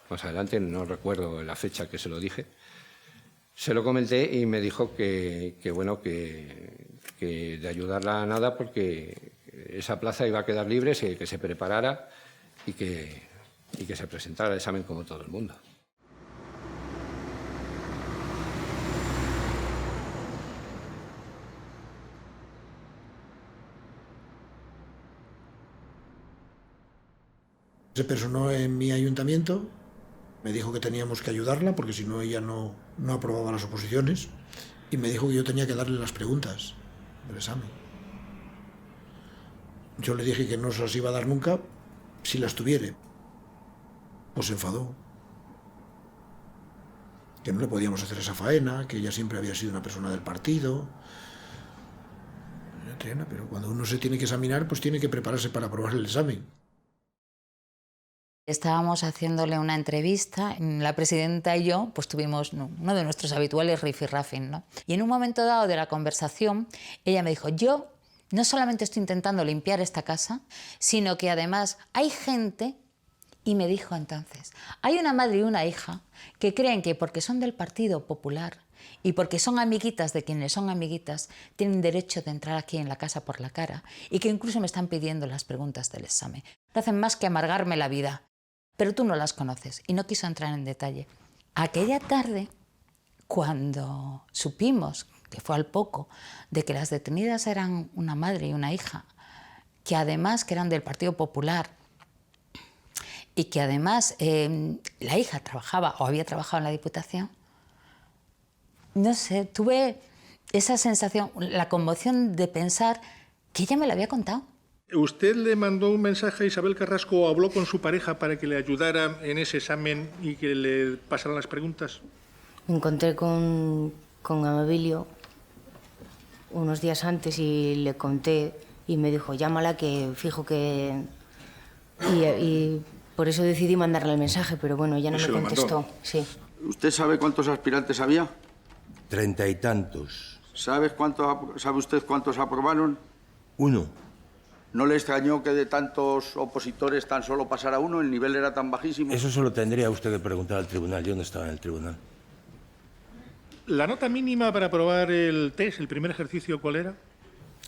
más adelante, no recuerdo la fecha que se lo dije. Se lo comenté y me dijo que de ayudarla a nada porque esa plaza iba a quedar libre, que se preparara y que se presentara al examen como todo el mundo. Se personó en mi ayuntamiento, me dijo que teníamos que ayudarla porque si no ella no aprobaba las oposiciones y me dijo que yo tenía que darle las preguntas del examen. Yo le dije que no se las iba a dar nunca si las tuviera. Pues se enfadó. Que no le podíamos hacer esa faena, que ella siempre había sido una persona del partido. Triana, pero cuando uno se tiene que examinar, pues tiene que prepararse para aprobar el examen. Estábamos haciéndole una entrevista, la presidenta y yo pues tuvimos uno de nuestros habituales rifirrafing, ¿no? Y en un momento dado de la conversación, ella me dijo, yo no solamente estoy intentando limpiar esta casa, sino que además hay gente, y me dijo entonces, hay una madre y una hija que creen que porque son del Partido Popular y porque son amiguitas de quienes son amiguitas, tienen derecho de entrar aquí en la casa por la cara y que incluso me están pidiendo las preguntas del examen. No hacen más que amargarme la vida. Pero tú no las conoces y no quiso entrar en detalle. Aquella tarde, cuando supimos, que fue al poco, de que las detenidas eran una madre y una hija, que además que eran del Partido Popular y que además la hija trabajaba o había trabajado en la Diputación, no sé, tuve esa sensación, la conmoción de pensar que ella me lo había contado. ¿Usted le mandó un mensaje a Isabel Carrasco o habló con su pareja para que le ayudara en ese examen y que le pasaran las preguntas? Me encontré con Amabilio unos días antes y le conté y me dijo, llámala que fijo que... Y por eso decidí mandarle el mensaje, pero bueno, ella no me contestó. Sí. ¿Usted sabe cuántos aspirantes había? 30 y tantos. ¿Sabe usted cuántos aprobaron? 1. ¿No le extrañó que de tantos opositores tan solo pasara uno? ¿El nivel era tan bajísimo? Eso se lo tendría usted que preguntar al tribunal. Yo no estaba en el tribunal. ¿La nota mínima para aprobar el test, el primer ejercicio, cuál era?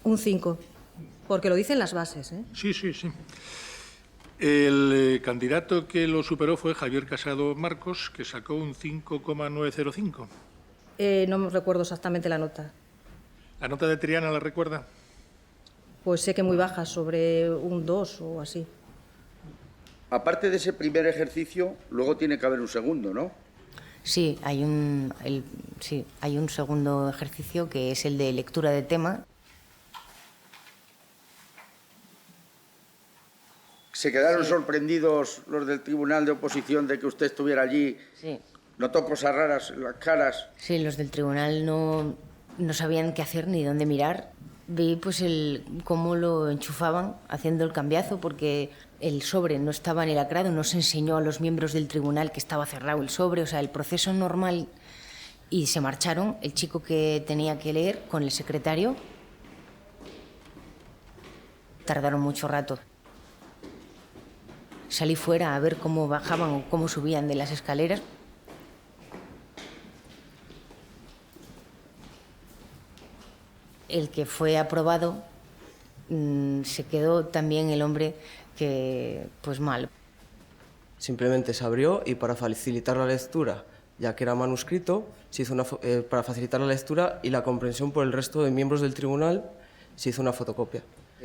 Un 5, porque lo dicen las bases, ¿eh? Sí. El candidato que lo superó fue Javier Casado Marcos, que sacó un 5,905. No me recuerdo exactamente la nota. ¿La nota de Triana la recuerda? Pues sé que muy baja, sobre un 2 o así. Aparte de ese primer ejercicio, luego tiene que haber un segundo, ¿no? Sí, hay un segundo ejercicio que es el de lectura de tema. ¿Se quedaron sorprendidos los del Tribunal de Oposición de que usted estuviera allí? Sí. ¿Notó cosas raras en las caras? Sí, los del tribunal no sabían qué hacer ni dónde mirar. Vi pues cómo lo enchufaban haciendo el cambiazo porque el sobre no estaba ni lacrado, no se enseñó a los miembros del tribunal que estaba cerrado el sobre, o sea, el proceso normal, y se marcharon el chico que tenía que leer con el secretario. Tardaron mucho rato. Salí fuera a ver cómo bajaban o cómo subían de las escaleras. El que fue aprobado, se quedó también el hombre que, pues mal. Simplemente se abrió y para facilitar la lectura, ya que era manuscrito, se hizo para facilitar la lectura y la comprensión por el resto de miembros del tribunal, se hizo una fotocopia.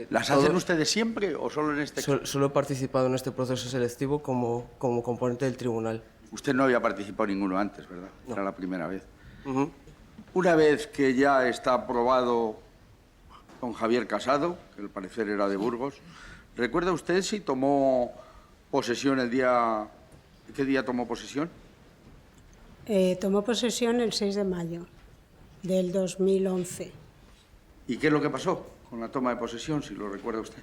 ¿Las hacen ustedes siempre o solo en este caso? Solo he participado en este proceso selectivo como componente del tribunal. Usted no había participado ninguno antes, ¿verdad? No. Era la primera vez. Una vez que ya está aprobado con Javier Casado, que al parecer era de Burgos, ¿recuerda usted si tomó posesión el día... ¿Qué día tomó posesión? Tomó posesión el 6 de mayo del 2011. ¿Y qué es lo que pasó con la toma de posesión, si lo recuerda usted?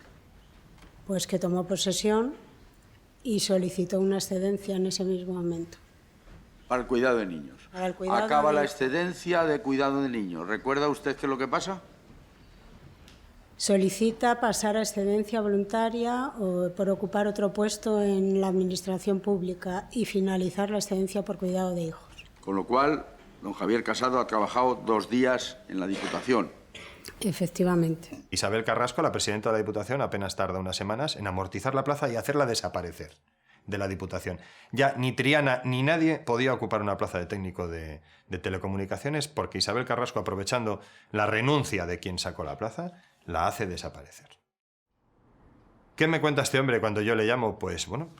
Pues que tomó posesión y solicitó una excedencia en ese mismo momento. Para el cuidado de niños. Para el cuidado Acaba de... la excedencia de cuidado de niños. ¿Recuerda usted qué es lo que pasa? Solicita pasar a excedencia voluntaria o por ocupar otro puesto en la administración pública y finalizar la excedencia por cuidado de hijos. Con lo cual, don Javier Casado ha trabajado 2 días en la Diputación. Efectivamente. Isabel Carrasco, la presidenta de la Diputación, apenas tarda unas semanas en amortizar la plaza y hacerla desaparecer de la Diputación. Ya ni Triana ni nadie podía ocupar una plaza de técnico de telecomunicaciones porque Isabel Carrasco, aprovechando la renuncia de quien sacó la plaza, la hace desaparecer. ¿Qué me cuenta este hombre cuando yo le llamo? Pues bueno,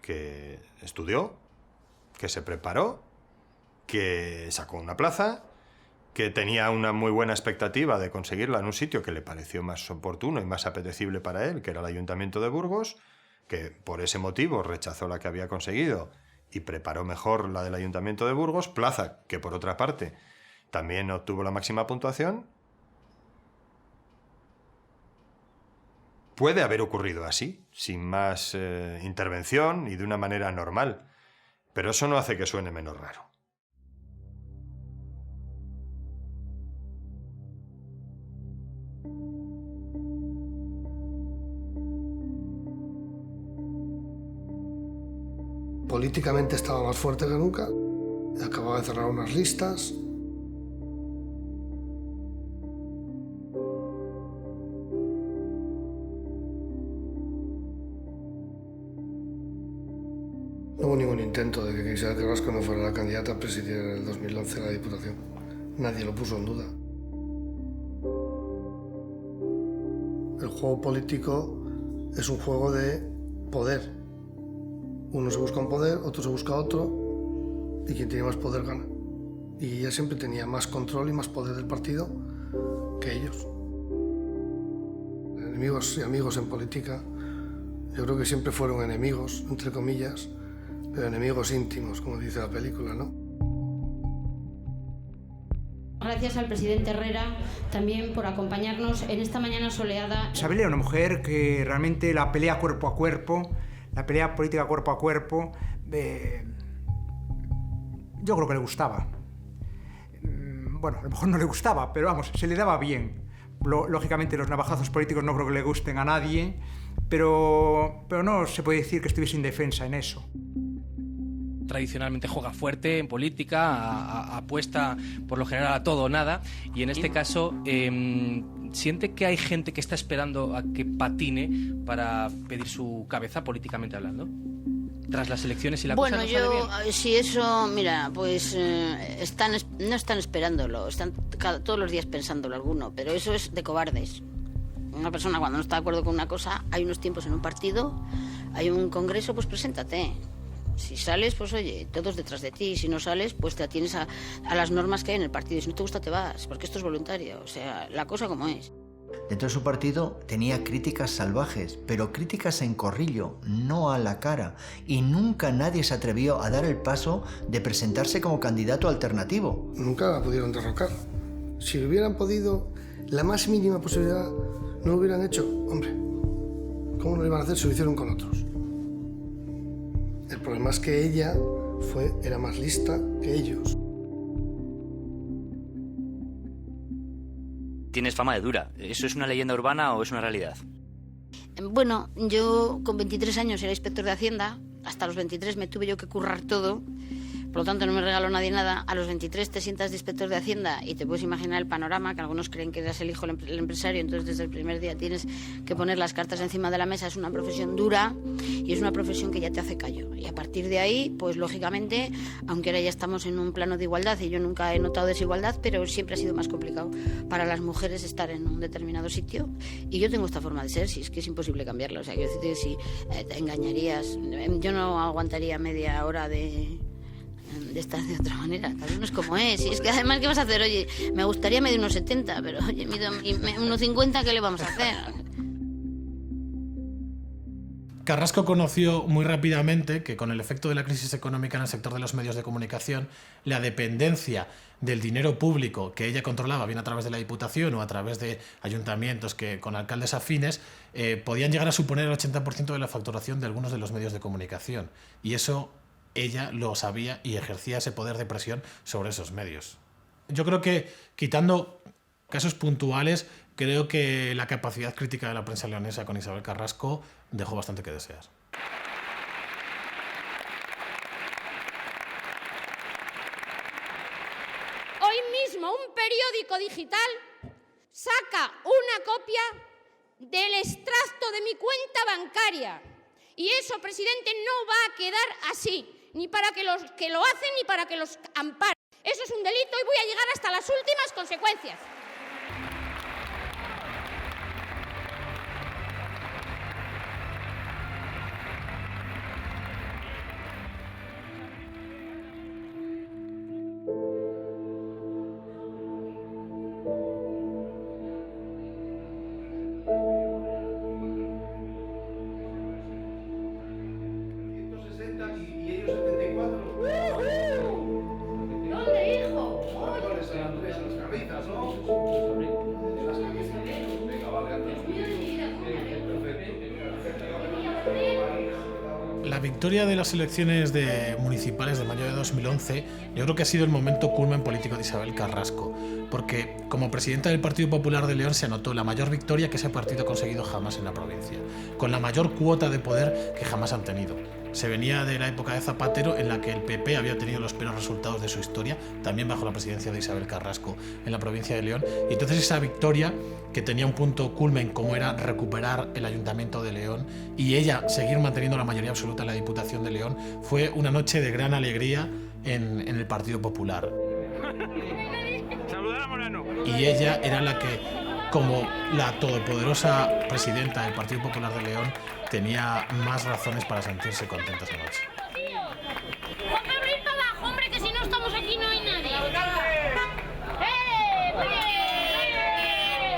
que estudió, que se preparó, que sacó una plaza, que tenía una muy buena expectativa de conseguirla en un sitio que le pareció más oportuno y más apetecible para él, que era el Ayuntamiento de Burgos, que por ese motivo rechazó la que había conseguido y preparó mejor la del Ayuntamiento de Burgos, plaza que por otra parte también obtuvo la máxima puntuación. Puede haber ocurrido así, sin más intervención y de una manera normal, pero eso no hace que suene menos raro. Políticamente estaba más fuerte que nunca, acababa de cerrar unas listas. No hubo ningún intento de que Isabel Carrasco no fuera la candidata a presidir en el 2011 la Diputación. Nadie lo puso en duda. El juego político es un juego de poder. Uno se busca un poder, otro se busca otro, y quien tiene más poder gana. Y ella siempre tenía más control y más poder del partido que ellos. Enemigos y amigos en política, yo creo que siempre fueron enemigos, entre comillas, pero enemigos íntimos, como dice la película, ¿no? Gracias al presidente Herrera también por acompañarnos en esta mañana soleada. Isabel era una mujer que realmente la pelea cuerpo a cuerpo, la pelea política cuerpo a cuerpo, yo creo que le gustaba. Bueno, a lo mejor no le gustaba, pero vamos, se le daba bien. Lógicamente los navajazos políticos no creo que le gusten a nadie, pero no se puede decir que estuviese indefensa en eso. Tradicionalmente juega fuerte en política, apuesta por lo general a todo o nada, y en este caso siente que hay gente que está esperando a que patine para pedir su cabeza políticamente hablando tras las elecciones y la cosa no sale bien. Bueno, si eso, mira, pues no están esperándolo, están todos los días pensándolo alguno, pero eso es de cobardes. Una persona cuando no está de acuerdo con una cosa, hay unos tiempos en un partido, hay un congreso, pues preséntate. Si sales, pues oye, todos detrás de ti. Si no sales, pues te atienes a las normas que hay en el partido. Y si no te gusta, te vas, porque esto es voluntario. O sea, la cosa como es. Dentro de su partido tenía críticas salvajes, pero críticas en corrillo, no a la cara. Y nunca nadie se atrevió a dar el paso de presentarse como candidato alternativo. Nunca la pudieron derrocar. Si lo hubieran podido, la más mínima posibilidad, no lo hubieran hecho. Hombre, ¿cómo no lo iban a hacer si lo hicieron con otros? El problema es que ella era más lista que ellos. Tienes fama de dura. ¿Eso es una leyenda urbana o es una realidad? Bueno, yo con 23 años era inspector de Hacienda. Hasta los 23 me tuve yo que currar todo. Por lo tanto, no me regaló nadie nada. A los 23 te sientas de inspector de Hacienda y te puedes imaginar el panorama, que algunos creen que eres el hijo del empresario, entonces desde el primer día tienes que poner las cartas encima de la mesa. Es una profesión dura y es una profesión que ya te hace callo. Y a partir de ahí, pues lógicamente, aunque ahora ya estamos en un plano de igualdad y yo nunca he notado desigualdad, pero siempre ha sido más complicado para las mujeres estar en un determinado sitio. Y yo tengo esta forma de ser, si es que es imposible cambiarla. O sea, quiero decirte que si te engañarías, yo no aguantaría media hora de estar de otra manera, cada uno es como es. Y es que además, ¿qué vas a hacer? Oye, me gustaría medir unos 70, pero oye, mido unos 50, ¿qué le vamos a hacer? Carrasco conoció muy rápidamente que con el efecto de la crisis económica en el sector de los medios de comunicación, la dependencia del dinero público que ella controlaba, bien a través de la Diputación o a través de ayuntamientos que con alcaldes afines, podían llegar a suponer el 80% de la facturación de algunos de los medios de comunicación. Y eso ella lo sabía y ejercía ese poder de presión sobre esos medios. Yo creo que, quitando casos puntuales, creo que la capacidad crítica de la prensa leonesa con Isabel Carrasco dejó bastante que desear. Hoy mismo un periódico digital saca una copia del extracto de mi cuenta bancaria. Y eso, presidente, no va a quedar así, ni para que los que lo hacen ni para que los amparen. Eso es un delito y voy a llegar hasta las últimas consecuencias. La victoria de las elecciones municipales de mayo de 2011 yo creo que ha sido el momento culmen político de Isabel Carrasco, porque como presidenta del Partido Popular de León se anotó la mayor victoria que ese partido ha conseguido jamás en la provincia, con la mayor cuota de poder que jamás han tenido. Se venía de la época de Zapatero, en la que el PP había tenido los peores resultados de su historia, también bajo la presidencia de Isabel Carrasco en la provincia de León, y entonces esa victoria, que tenía un punto culmen como era recuperar el Ayuntamiento de León y ella seguir manteniendo la mayoría absoluta en la Diputación de León, fue una noche de gran alegría en el Partido Popular. Y ella era la que, como la todopoderosa presidenta del Partido Popular de León, tenía más razones para sentirse contenta esa noche. ¡Juan Pablo, ir para abajo, hombre, que si no estamos aquí no hay nadie!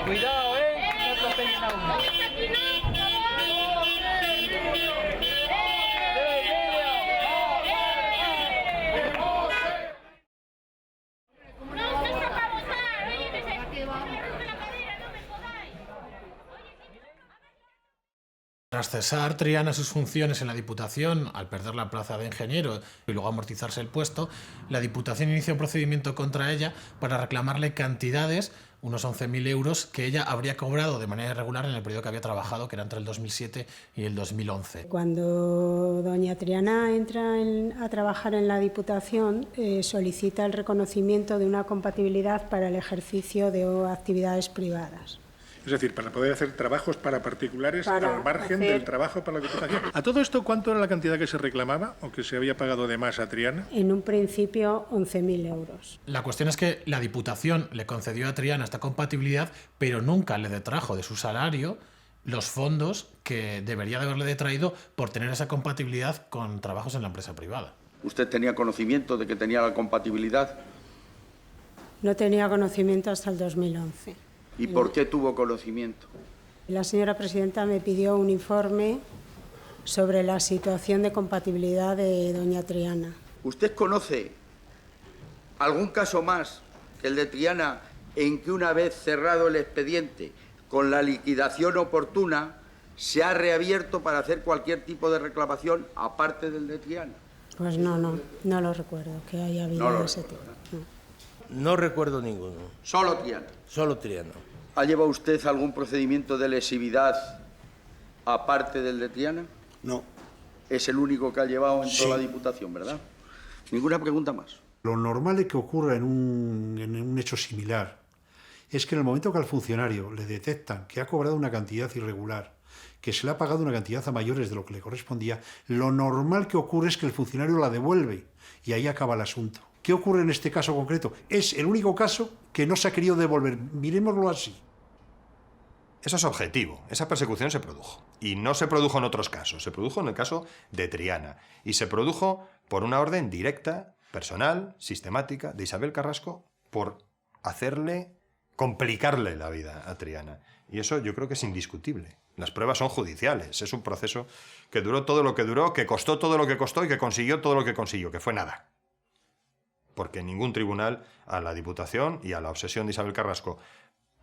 Cuidado, no tropecen a uno. Tras cesar Triana sus funciones en la Diputación, al perder la plaza de ingeniero y luego amortizarse el puesto, la Diputación inició un procedimiento contra ella para reclamarle cantidades, unos 11.000 euros, que ella habría cobrado de manera irregular en el periodo que había trabajado, que era entre el 2007 y el 2011. Cuando doña Triana entra a trabajar en la Diputación, solicita el reconocimiento de una compatibilidad para el ejercicio de actividades privadas. Es decir, para poder hacer trabajos para particulares Para al margen hacer- del trabajo para la Diputación. ¿A todo esto cuánto era la cantidad que se reclamaba o que se había pagado de más a Triana? En un principio, 11.000 euros. La cuestión es que la Diputación le concedió a Triana esta compatibilidad, pero nunca le detrajo de su salario los fondos que debería de haberle detraído por tener esa compatibilidad con trabajos en la empresa privada. ¿Usted tenía conocimiento de que tenía la compatibilidad? No tenía conocimiento hasta el 2011. ¿Y por qué tuvo conocimiento? La señora presidenta me pidió un informe sobre la situación de compatibilidad de doña Triana. ¿Usted conoce algún caso más que el de Triana en que una vez cerrado el expediente con la liquidación oportuna se ha reabierto para hacer cualquier tipo de reclamación aparte del de Triana? Pues no lo recuerdo que haya habido No lo ese tipo. No recuerdo ninguno. ¿Solo Triana? Solo Triana. ¿Ha llevado usted algún procedimiento de lesividad aparte del de Triana? No. Es el único que ha llevado en Sí. toda la Diputación, ¿verdad? Ninguna pregunta más. Lo normal de que ocurra en un hecho similar es que en el momento que al funcionario le detectan que ha cobrado una cantidad irregular, que se le ha pagado una cantidad a mayores de lo que le correspondía, lo normal que ocurre es que el funcionario la devuelve y ahí acaba el asunto. ¿Qué ocurre en este caso concreto? Es el único caso que no se ha querido devolver. Miremoslo así. Eso es objetivo. Esa persecución se produjo. Y no se produjo en otros casos. Se produjo en el caso de Triana. Y se produjo por una orden directa, personal, sistemática, de Isabel Carrasco, por complicarle la vida a Triana. Y eso yo creo que es indiscutible. Las pruebas son judiciales. Es un proceso que duró todo lo que duró, que costó todo lo que costó y que consiguió todo lo que consiguió, que fue nada. Porque ningún tribunal a la Diputación y a la obsesión de Isabel Carrasco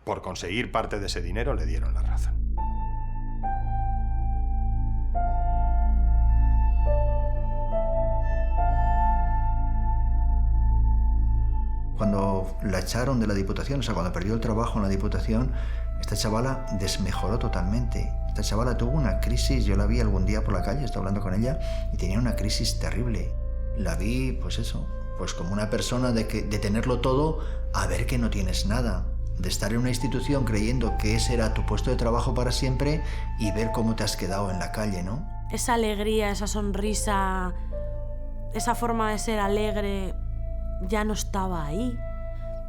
por conseguir parte de ese dinero le dieron la razón. cuando la echaron de la Diputación, o sea, cuando perdió el trabajo en la Diputación, esta chavala desmejoró totalmente. Esta chavala tuvo una crisis, yo la vi algún día por la calle, estaba hablando con ella, y tenía una crisis terrible. La vi, pues eso, pues como una persona de tenerlo todo a ver que no tienes nada. De estar en una institución creyendo que ese era tu puesto de trabajo para siempre y ver cómo te has quedado en la calle, ¿no? Esa alegría, esa sonrisa, esa forma de ser alegre ya no estaba ahí.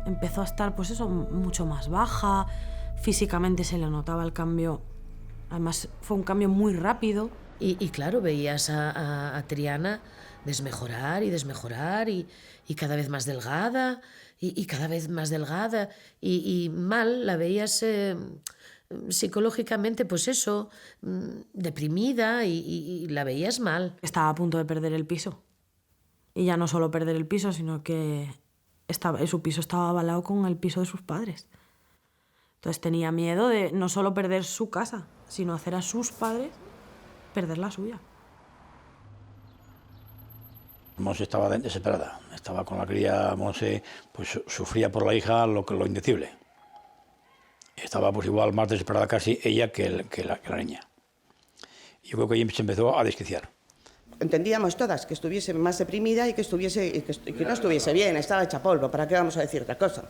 Empezó a estar, pues eso, mucho más baja. Físicamente se le notaba el cambio. Además, fue un cambio muy rápido. Y claro, veías a Triana desmejorar y cada vez más delgada y cada vez más delgada y mal, la veías psicológicamente, pues eso, deprimida y la veías mal. Estaba a punto de perder el piso. Y ya no solo perder el piso, sino que su piso estaba avalado con el piso de sus padres. Entonces tenía miedo de no solo perder su casa, sino hacer a sus padres perder la suya. Monse estaba desesperada, estaba con la cría. Monse pues sufría por la hija lo indecible. Estaba pues igual más desesperada casi ella que la niña. Yo creo que ella se empezó a desquiciar. Entendíamos todas que estuviese más deprimida y que no estuviese bien, estaba hecha polvo, ¿para qué vamos a decir otra cosa?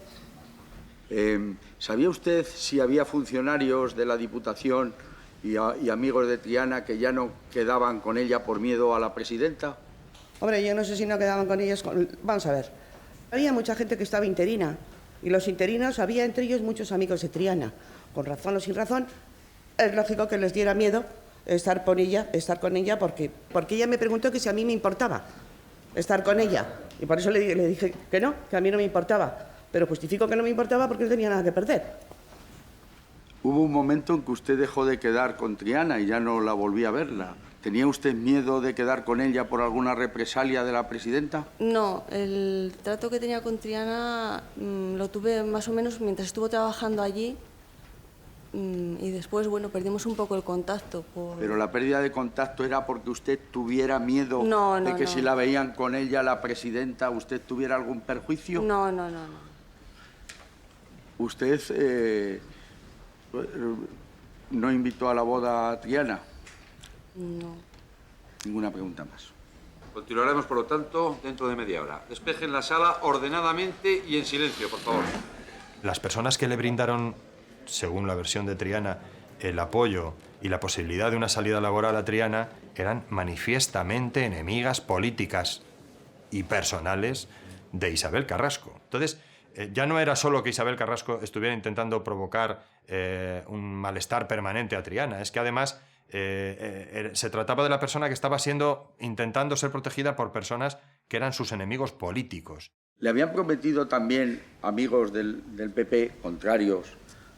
¿Sabía usted si había funcionarios de la Diputación y amigos de Triana que ya no quedaban con ella por miedo a la presidenta? Hombre, yo no sé si no quedaban con ellos. Vamos a ver. Había mucha gente que estaba interina y los interinos, había entre ellos muchos amigos de Triana. Con razón o sin razón, es lógico que les diera miedo estar con ella porque ella me preguntó que si a mí me importaba estar con ella. Y por eso le dije que no, que a mí no me importaba. Pero justifico que no me importaba porque no tenía nada que perder. Hubo un momento en que usted dejó de quedar con Triana y ya no la volví a verla. ¿Tenía usted miedo de quedar con ella por alguna represalia de la presidenta? No, el trato que tenía con Triana lo tuve más o menos mientras estuvo trabajando allí y después, bueno, perdimos un poco el contacto. ¿Pero la pérdida de contacto era porque usted tuviera miedo de que si la veían con ella, la presidenta, usted tuviera algún perjuicio? No. ¿Usted no invitó a la boda a Triana? No. Ninguna pregunta más. Continuaremos, por lo tanto, dentro de media hora. Despejen la sala ordenadamente y en silencio, por favor. Las personas que le brindaron, según la versión de Triana, el apoyo y la posibilidad de una salida laboral a Triana eran manifiestamente enemigas políticas y personales de Isabel Carrasco. Entonces, ya no era solo que Isabel Carrasco estuviera intentando provocar un malestar permanente a Triana, es que además se trataba de la persona que estaba intentando ser protegida por personas que eran sus enemigos políticos. ¿Le habían prometido también amigos del PP, contrarios,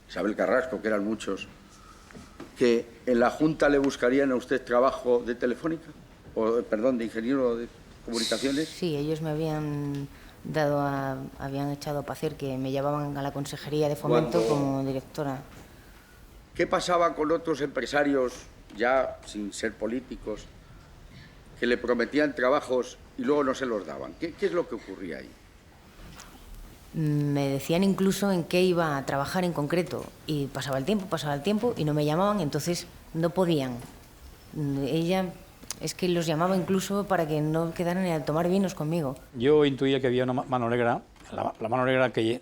Isabel Carrasco, que eran muchos, que en la Junta le buscarían a usted trabajo de Telefónica? De ingeniero de comunicaciones. Sí, ellos me habían echado para hacer que me llevaban a la Consejería de Fomento como directora. ¿Qué pasaba con otros empresarios, ya sin ser políticos, que le prometían trabajos y luego no se los daban? ¿Qué es lo que ocurría ahí? Me decían incluso en qué iba a trabajar en concreto y pasaba el tiempo y no me llamaban, entonces no podían. Ella es que los llamaba incluso para que no quedaran a tomar vinos conmigo. Yo intuía que había una mano negra, la mano negra que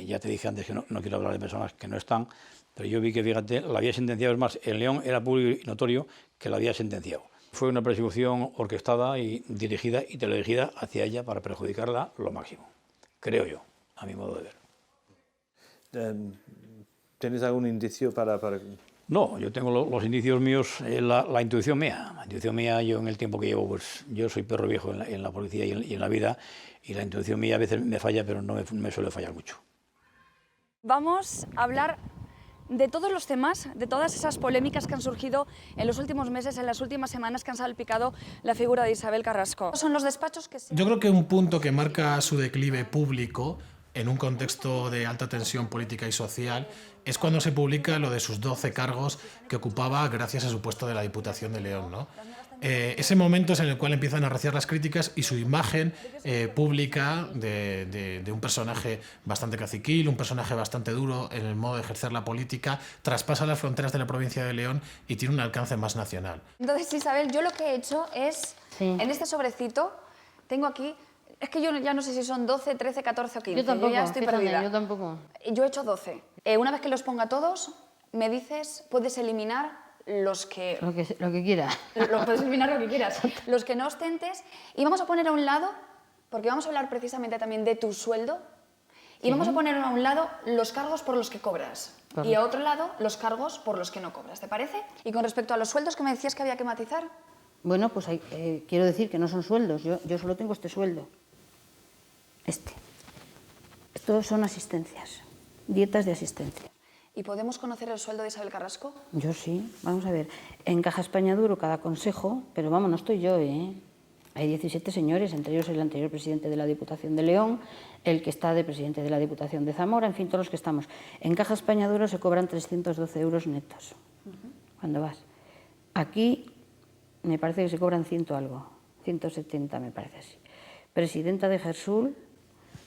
ya te dije antes que no quiero hablar de personas que no están, pero yo vi que, fíjate, la había sentenciado, es más, en León era público y notorio que la había sentenciado. Fue una persecución orquestada y dirigida y teledirigida hacia ella para perjudicarla lo máximo, creo yo, a mi modo de ver. ¿Tienes algún indicio para...? No, yo tengo los indicios míos, la intuición mía. La intuición mía, yo en el tiempo que llevo, pues yo soy perro viejo en la policía y en la vida, y la intuición mía a veces me falla, pero no me suele fallar mucho. Vamos a hablar de todos los temas, de todas esas polémicas que han surgido en los últimos meses, en las últimas semanas, que han salpicado la figura de Isabel Carrasco. Son los despachos que... Yo creo que un punto que marca su declive público en un contexto de alta tensión política y social es cuando se publica lo de sus 12 cargos que ocupaba gracias a su puesto de la Diputación de León, ¿no? Ese momento es en el cual empiezan a arreciar las críticas y su imagen pública de un personaje bastante caciquil, un personaje bastante duro en el modo de ejercer la política, traspasa las fronteras de la provincia de León y tiene un alcance más nacional. Entonces, Isabel, yo lo que he hecho es, en este sobrecito, tengo aquí, es que yo ya no sé si son 12, 13, 14 o 15. Yo tampoco, ya estoy fíjate, perdida. yo tampoco. Yo he hecho 12. Una vez que los ponga todos, me dices, puedes eliminar los que... Lo que quieras. Puedes eliminar lo que quieras. Los que no ostentes. Y vamos a poner a un lado, porque vamos a hablar precisamente también de tu sueldo, y Sí. vamos a poner a un lado los cargos por los que cobras. Correcto. Y a otro lado, los cargos por los que no cobras. ¿Te parece? Y con respecto a los sueldos que me decías que había que matizar. Bueno, pues quiero decir que no son sueldos. Yo solo tengo este sueldo. Estos son asistencias, dietas de asistencia. ¿Y podemos conocer el sueldo de Isabel Carrasco? Yo sí, vamos a ver. En Caja España Duro cada consejo, pero vamos, no estoy yo, ¿eh? Hay 17 señores, entre ellos el anterior presidente de la Diputación de León, el que está de presidente de la Diputación de Zamora, en fin, todos los que estamos. En Caja España Duro se cobran 312 euros netos, cuando vas. Aquí me parece que se cobran 100 algo, 170 me parece así. Presidenta de Gersul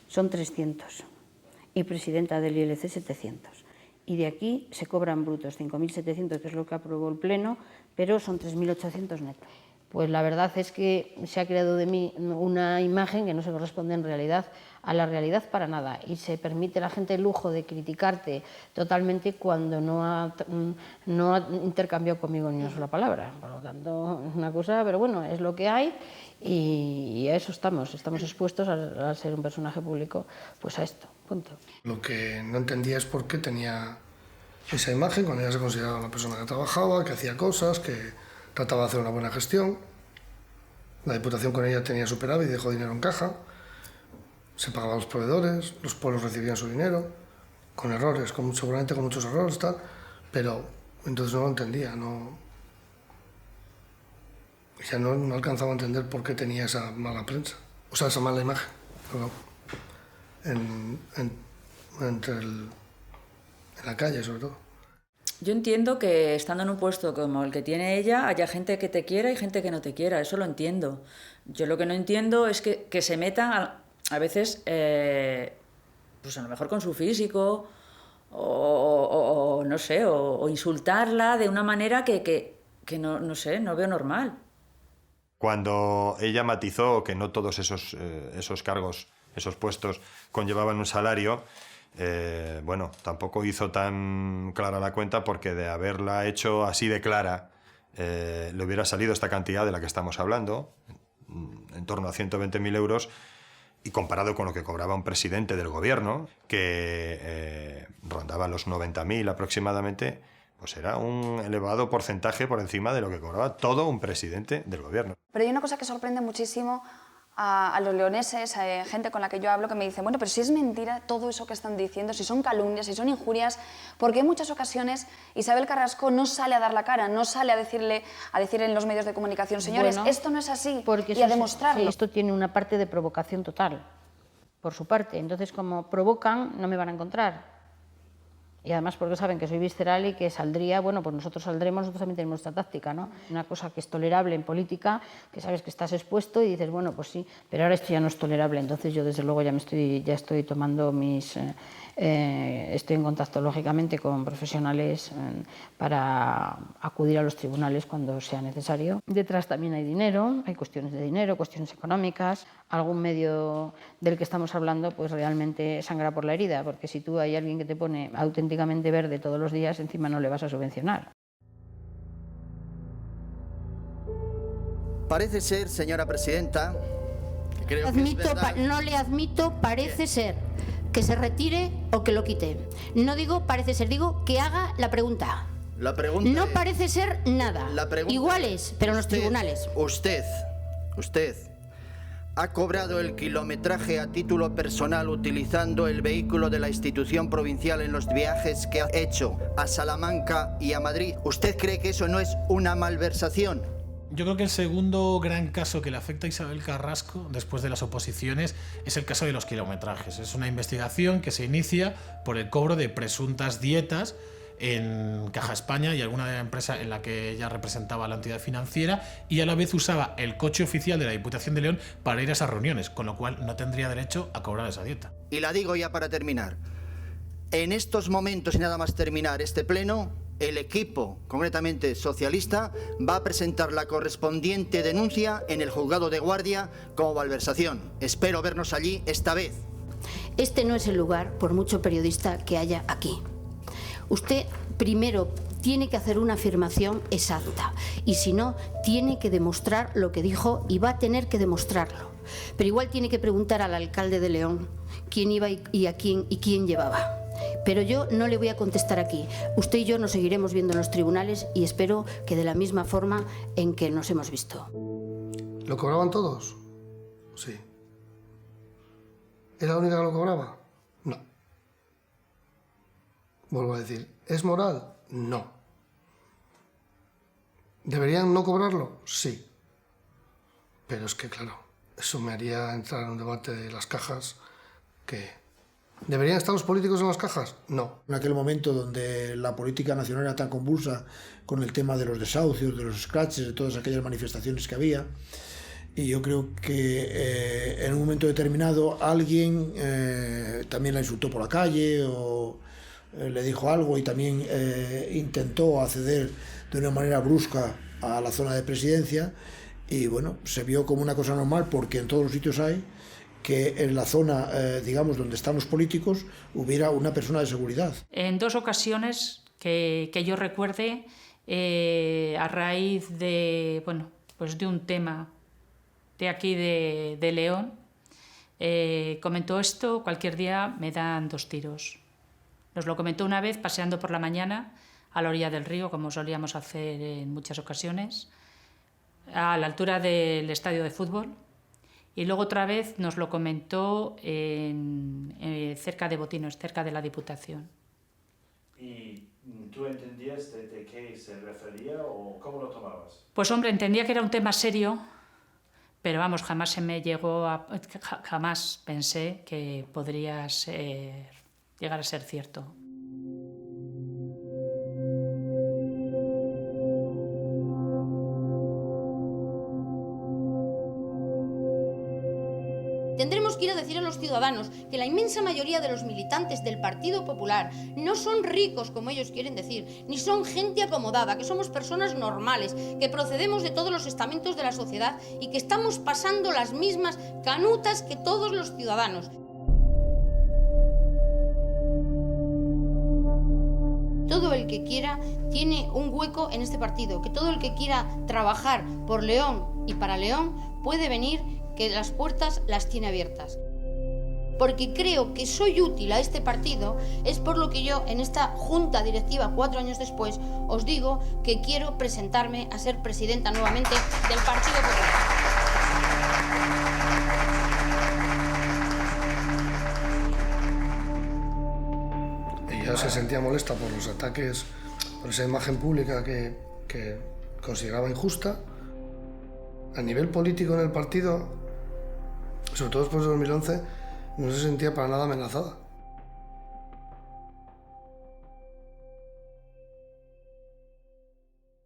son 300 y presidenta del ILC 700. Y de aquí se cobran brutos 5.700, que es lo que aprobó el Pleno, pero son 3.800 netos. Pues la verdad es que se ha creado de mí una imagen que no se corresponde en realidad a la realidad para nada, y se permite a la gente el lujo de criticarte totalmente cuando no ha intercambiado conmigo ni una sola palabra. Por lo tanto, es una cosa, pero bueno, es lo que hay y a eso estamos expuestos al ser un personaje público, pues a esto, punto. Lo que no entendía es por qué tenía esa imagen cuando ella se consideraba una persona que trabajaba, que hacía cosas, que trataba de hacer una buena gestión. La Diputación con ella tenía superávit y dejó dinero en caja. Se pagaban los proveedores, los pueblos recibían su dinero, con errores, seguramente con muchos errores, tal, pero entonces no lo entendía, ya no alcanzaba a entender por qué tenía esa mala prensa, o sea, esa mala imagen, perdón, en la calle sobre todo. Yo entiendo que estando en un puesto como el que tiene ella, haya gente que te quiera y gente que no te quiera, eso lo entiendo. Yo lo que no entiendo es que se metan a veces, pues a lo mejor con su físico, o no sé, o insultarla de una manera que no sé, no veo normal. Cuando ella matizó que no todos esos cargos, esos puestos, conllevaban un salario, bueno, tampoco hizo tan clara la cuenta, porque de haberla hecho así de clara, le hubiera salido esta cantidad de la que estamos hablando, en torno a 120.000 euros, y comparado con lo que cobraba un presidente del gobierno, que rondaba los 90.000 aproximadamente, pues era un elevado porcentaje por encima de lo que cobraba todo un presidente del gobierno. Pero hay una cosa que sorprende muchísimo a los leoneses, a gente con la que yo hablo, que me dice, bueno, pero si es mentira todo eso que están diciendo, si son calumnias, si son injurias, porque en muchas ocasiones Isabel Carrasco no sale a dar la cara, no sale a decir en los medios de comunicación, señores, Bueno, esto no es así, porque y a demostrarlo. Sí, esto tiene una parte de provocación total, por su parte. Entonces, como provocan, no me van a encontrar. Y además porque saben que soy visceral y que saldría, bueno, pues nosotros saldremos, nosotros también tenemos nuestra táctica, ¿no? Una cosa que es tolerable en política, que sabes que estás expuesto y dices, bueno, pues sí, pero ahora esto ya no es tolerable. Entonces yo desde luego ya estoy tomando estoy en contacto lógicamente con profesionales para acudir a los tribunales cuando sea necesario. Detrás también hay dinero, hay cuestiones de dinero, cuestiones económicas. Algún medio del que estamos hablando pues realmente sangra por la herida, porque si tú hay alguien que te pone auténticamente verde todos los días, encima no le vas a subvencionar. Parece ser, señora presidenta, que creo que es verdad. No le admito, parece ser, que se retire o que lo quite. No digo parece ser, digo que haga la pregunta. La pregunta no es, parece ser nada. la pregunta Iguales, pero en los usted, tribunales. Usted ha cobrado el kilometraje a título personal utilizando el vehículo de la institución provincial en los viajes que ha hecho a Salamanca y a Madrid. ¿Usted cree que eso no es una malversación? Yo creo que el segundo gran caso que le afecta a Isabel Carrasco, después de las oposiciones, es el caso de los kilometrajes. Es una investigación que se inicia por el cobro de presuntas dietas en Caja España y alguna de la empresa en la que ella representaba a la entidad financiera, y a la vez usaba el coche oficial de la Diputación de León para ir a esas reuniones, con lo cual no tendría derecho a cobrar esa dieta. Y la digo ya para terminar. En estos momentos, y nada más terminar este pleno, el equipo, concretamente socialista, va a presentar la correspondiente denuncia en el juzgado de guardia como malversación. Espero vernos allí esta vez. Este no es el lugar, por mucho periodista que haya aquí. Usted primero tiene que hacer una afirmación exacta y si no, tiene que demostrar lo que dijo y va a tener que demostrarlo. Pero igual tiene que preguntar al alcalde de León quién iba y a quién y quién llevaba. Pero yo no le voy a contestar aquí. Usted y yo nos seguiremos viendo en los tribunales y espero que de la misma forma en que nos hemos visto. ¿Lo cobraban todos? Sí. ¿Era la única que lo cobraba? No. Vuelvo a decir, ¿es moral? No. ¿Deberían no cobrarlo? Sí. Pero es que, claro, eso me haría entrar en un debate de las cajas que... ¿Deberían estar los políticos en las cajas? No. En aquel momento donde la política nacional era tan convulsa con el tema de los desahucios, de los scratches, de todas aquellas manifestaciones que había, y yo creo que en un momento determinado alguien también la insultó por la calle o le dijo algo y también intentó acceder de una manera brusca a la zona de presidencia y bueno, se vio como una cosa normal porque en todos los sitios hay que en la zona, digamos, donde están los políticos, hubiera una persona de seguridad. En 2 ocasiones que yo recuerde, a raíz de, bueno, pues de un tema de aquí de León, comentó esto: cualquier día me dan 2 tiros. Nos lo comentó una vez paseando por la mañana a la orilla del río, como solíamos hacer en muchas ocasiones, a la altura del estadio de fútbol. Y luego otra vez nos lo comentó cerca de Botinos, cerca de la Diputación. ¿Y tú entendías de qué se refería o cómo lo tomabas? Pues hombre, entendía que era un tema serio, pero vamos, jamás se me llegó a... jamás pensé que podría llegar a ser cierto. Tendremos que ir a decir a los ciudadanos que la inmensa mayoría de los militantes del Partido Popular no son ricos, como ellos quieren decir, ni son gente acomodada, que somos personas normales, que procedemos de todos los estamentos de la sociedad y que estamos pasando las mismas canutas que todos los ciudadanos. Todo el que quiera tiene un hueco en este partido, que todo el que quiera trabajar por León y para León puede venir, que las puertas las tiene abiertas. Porque creo que soy útil a este partido, es por lo que yo en esta junta directiva 4 años después os digo que quiero presentarme a ser presidenta nuevamente del Partido Popular. Ella se sentía molesta por los ataques, por esa imagen pública que consideraba injusta. A nivel político en el partido, sobre todo después de 2011, no se sentía para nada amenazada.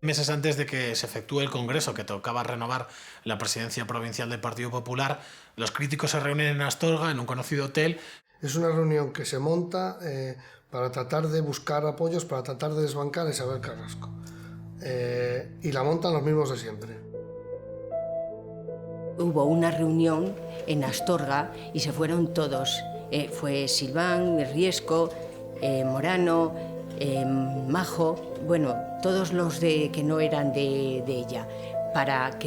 Meses antes de que se efectúe el Congreso, que tocaba renovar la presidencia provincial del Partido Popular, los críticos se reúnen en Astorga, en un conocido hotel. Es una reunión que se monta para tratar de buscar apoyos, para tratar de desbancar a Isabel Carrasco. Y la montan los mismos de siempre. Hubo una reunión en Astorga y se fueron todos. Fue Silván, Riesco, Morano, Majo, bueno, todos los que no eran de ella, para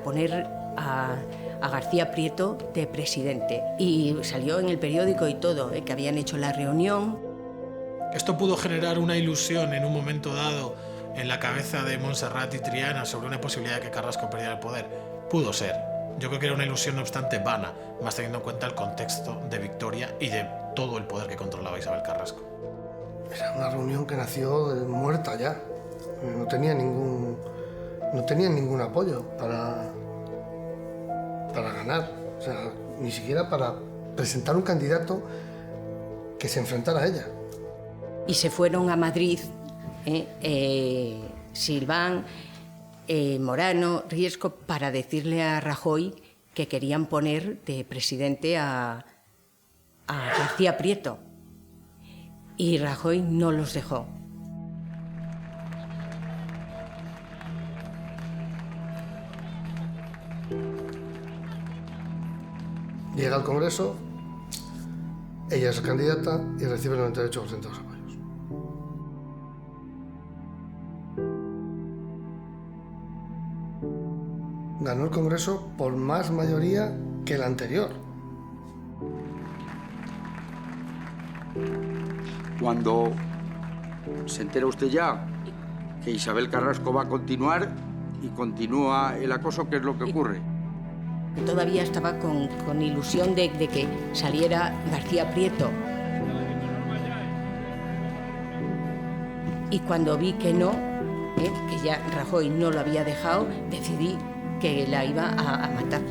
poner a García Prieto de presidente. Y salió en el periódico y todo, que habían hecho la reunión. Esto pudo generar una ilusión en un momento dado en la cabeza de Montserrat y Triana sobre una posibilidad de que Carrasco perdiera el poder. Pudo ser. Yo creo que era una ilusión, no obstante, vana, más teniendo en cuenta el contexto de Victoria y de todo el poder que controlaba Isabel Carrasco. Era una reunión que nació muerta ya. No tenía ningún apoyo para ganar. O sea, ni siquiera para presentar un candidato que se enfrentara a ella. Y se fueron a Madrid Silván, Morano, Riesco, para decirle a Rajoy que querían poner de presidente a García Prieto. Y Rajoy no los dejó. Llega al Congreso, ella es candidata y recibe el 98% de los apoyos. Ganó el Congreso por más mayoría que el anterior. Cuando se entera usted ya que Isabel Carrasco va a continuar y continúa el acoso, ¿qué es lo que ocurre? Todavía estaba con ilusión de que saliera García Prieto. Y cuando vi que no, que ya Rajoy no lo había dejado, decidí que la iba a matar.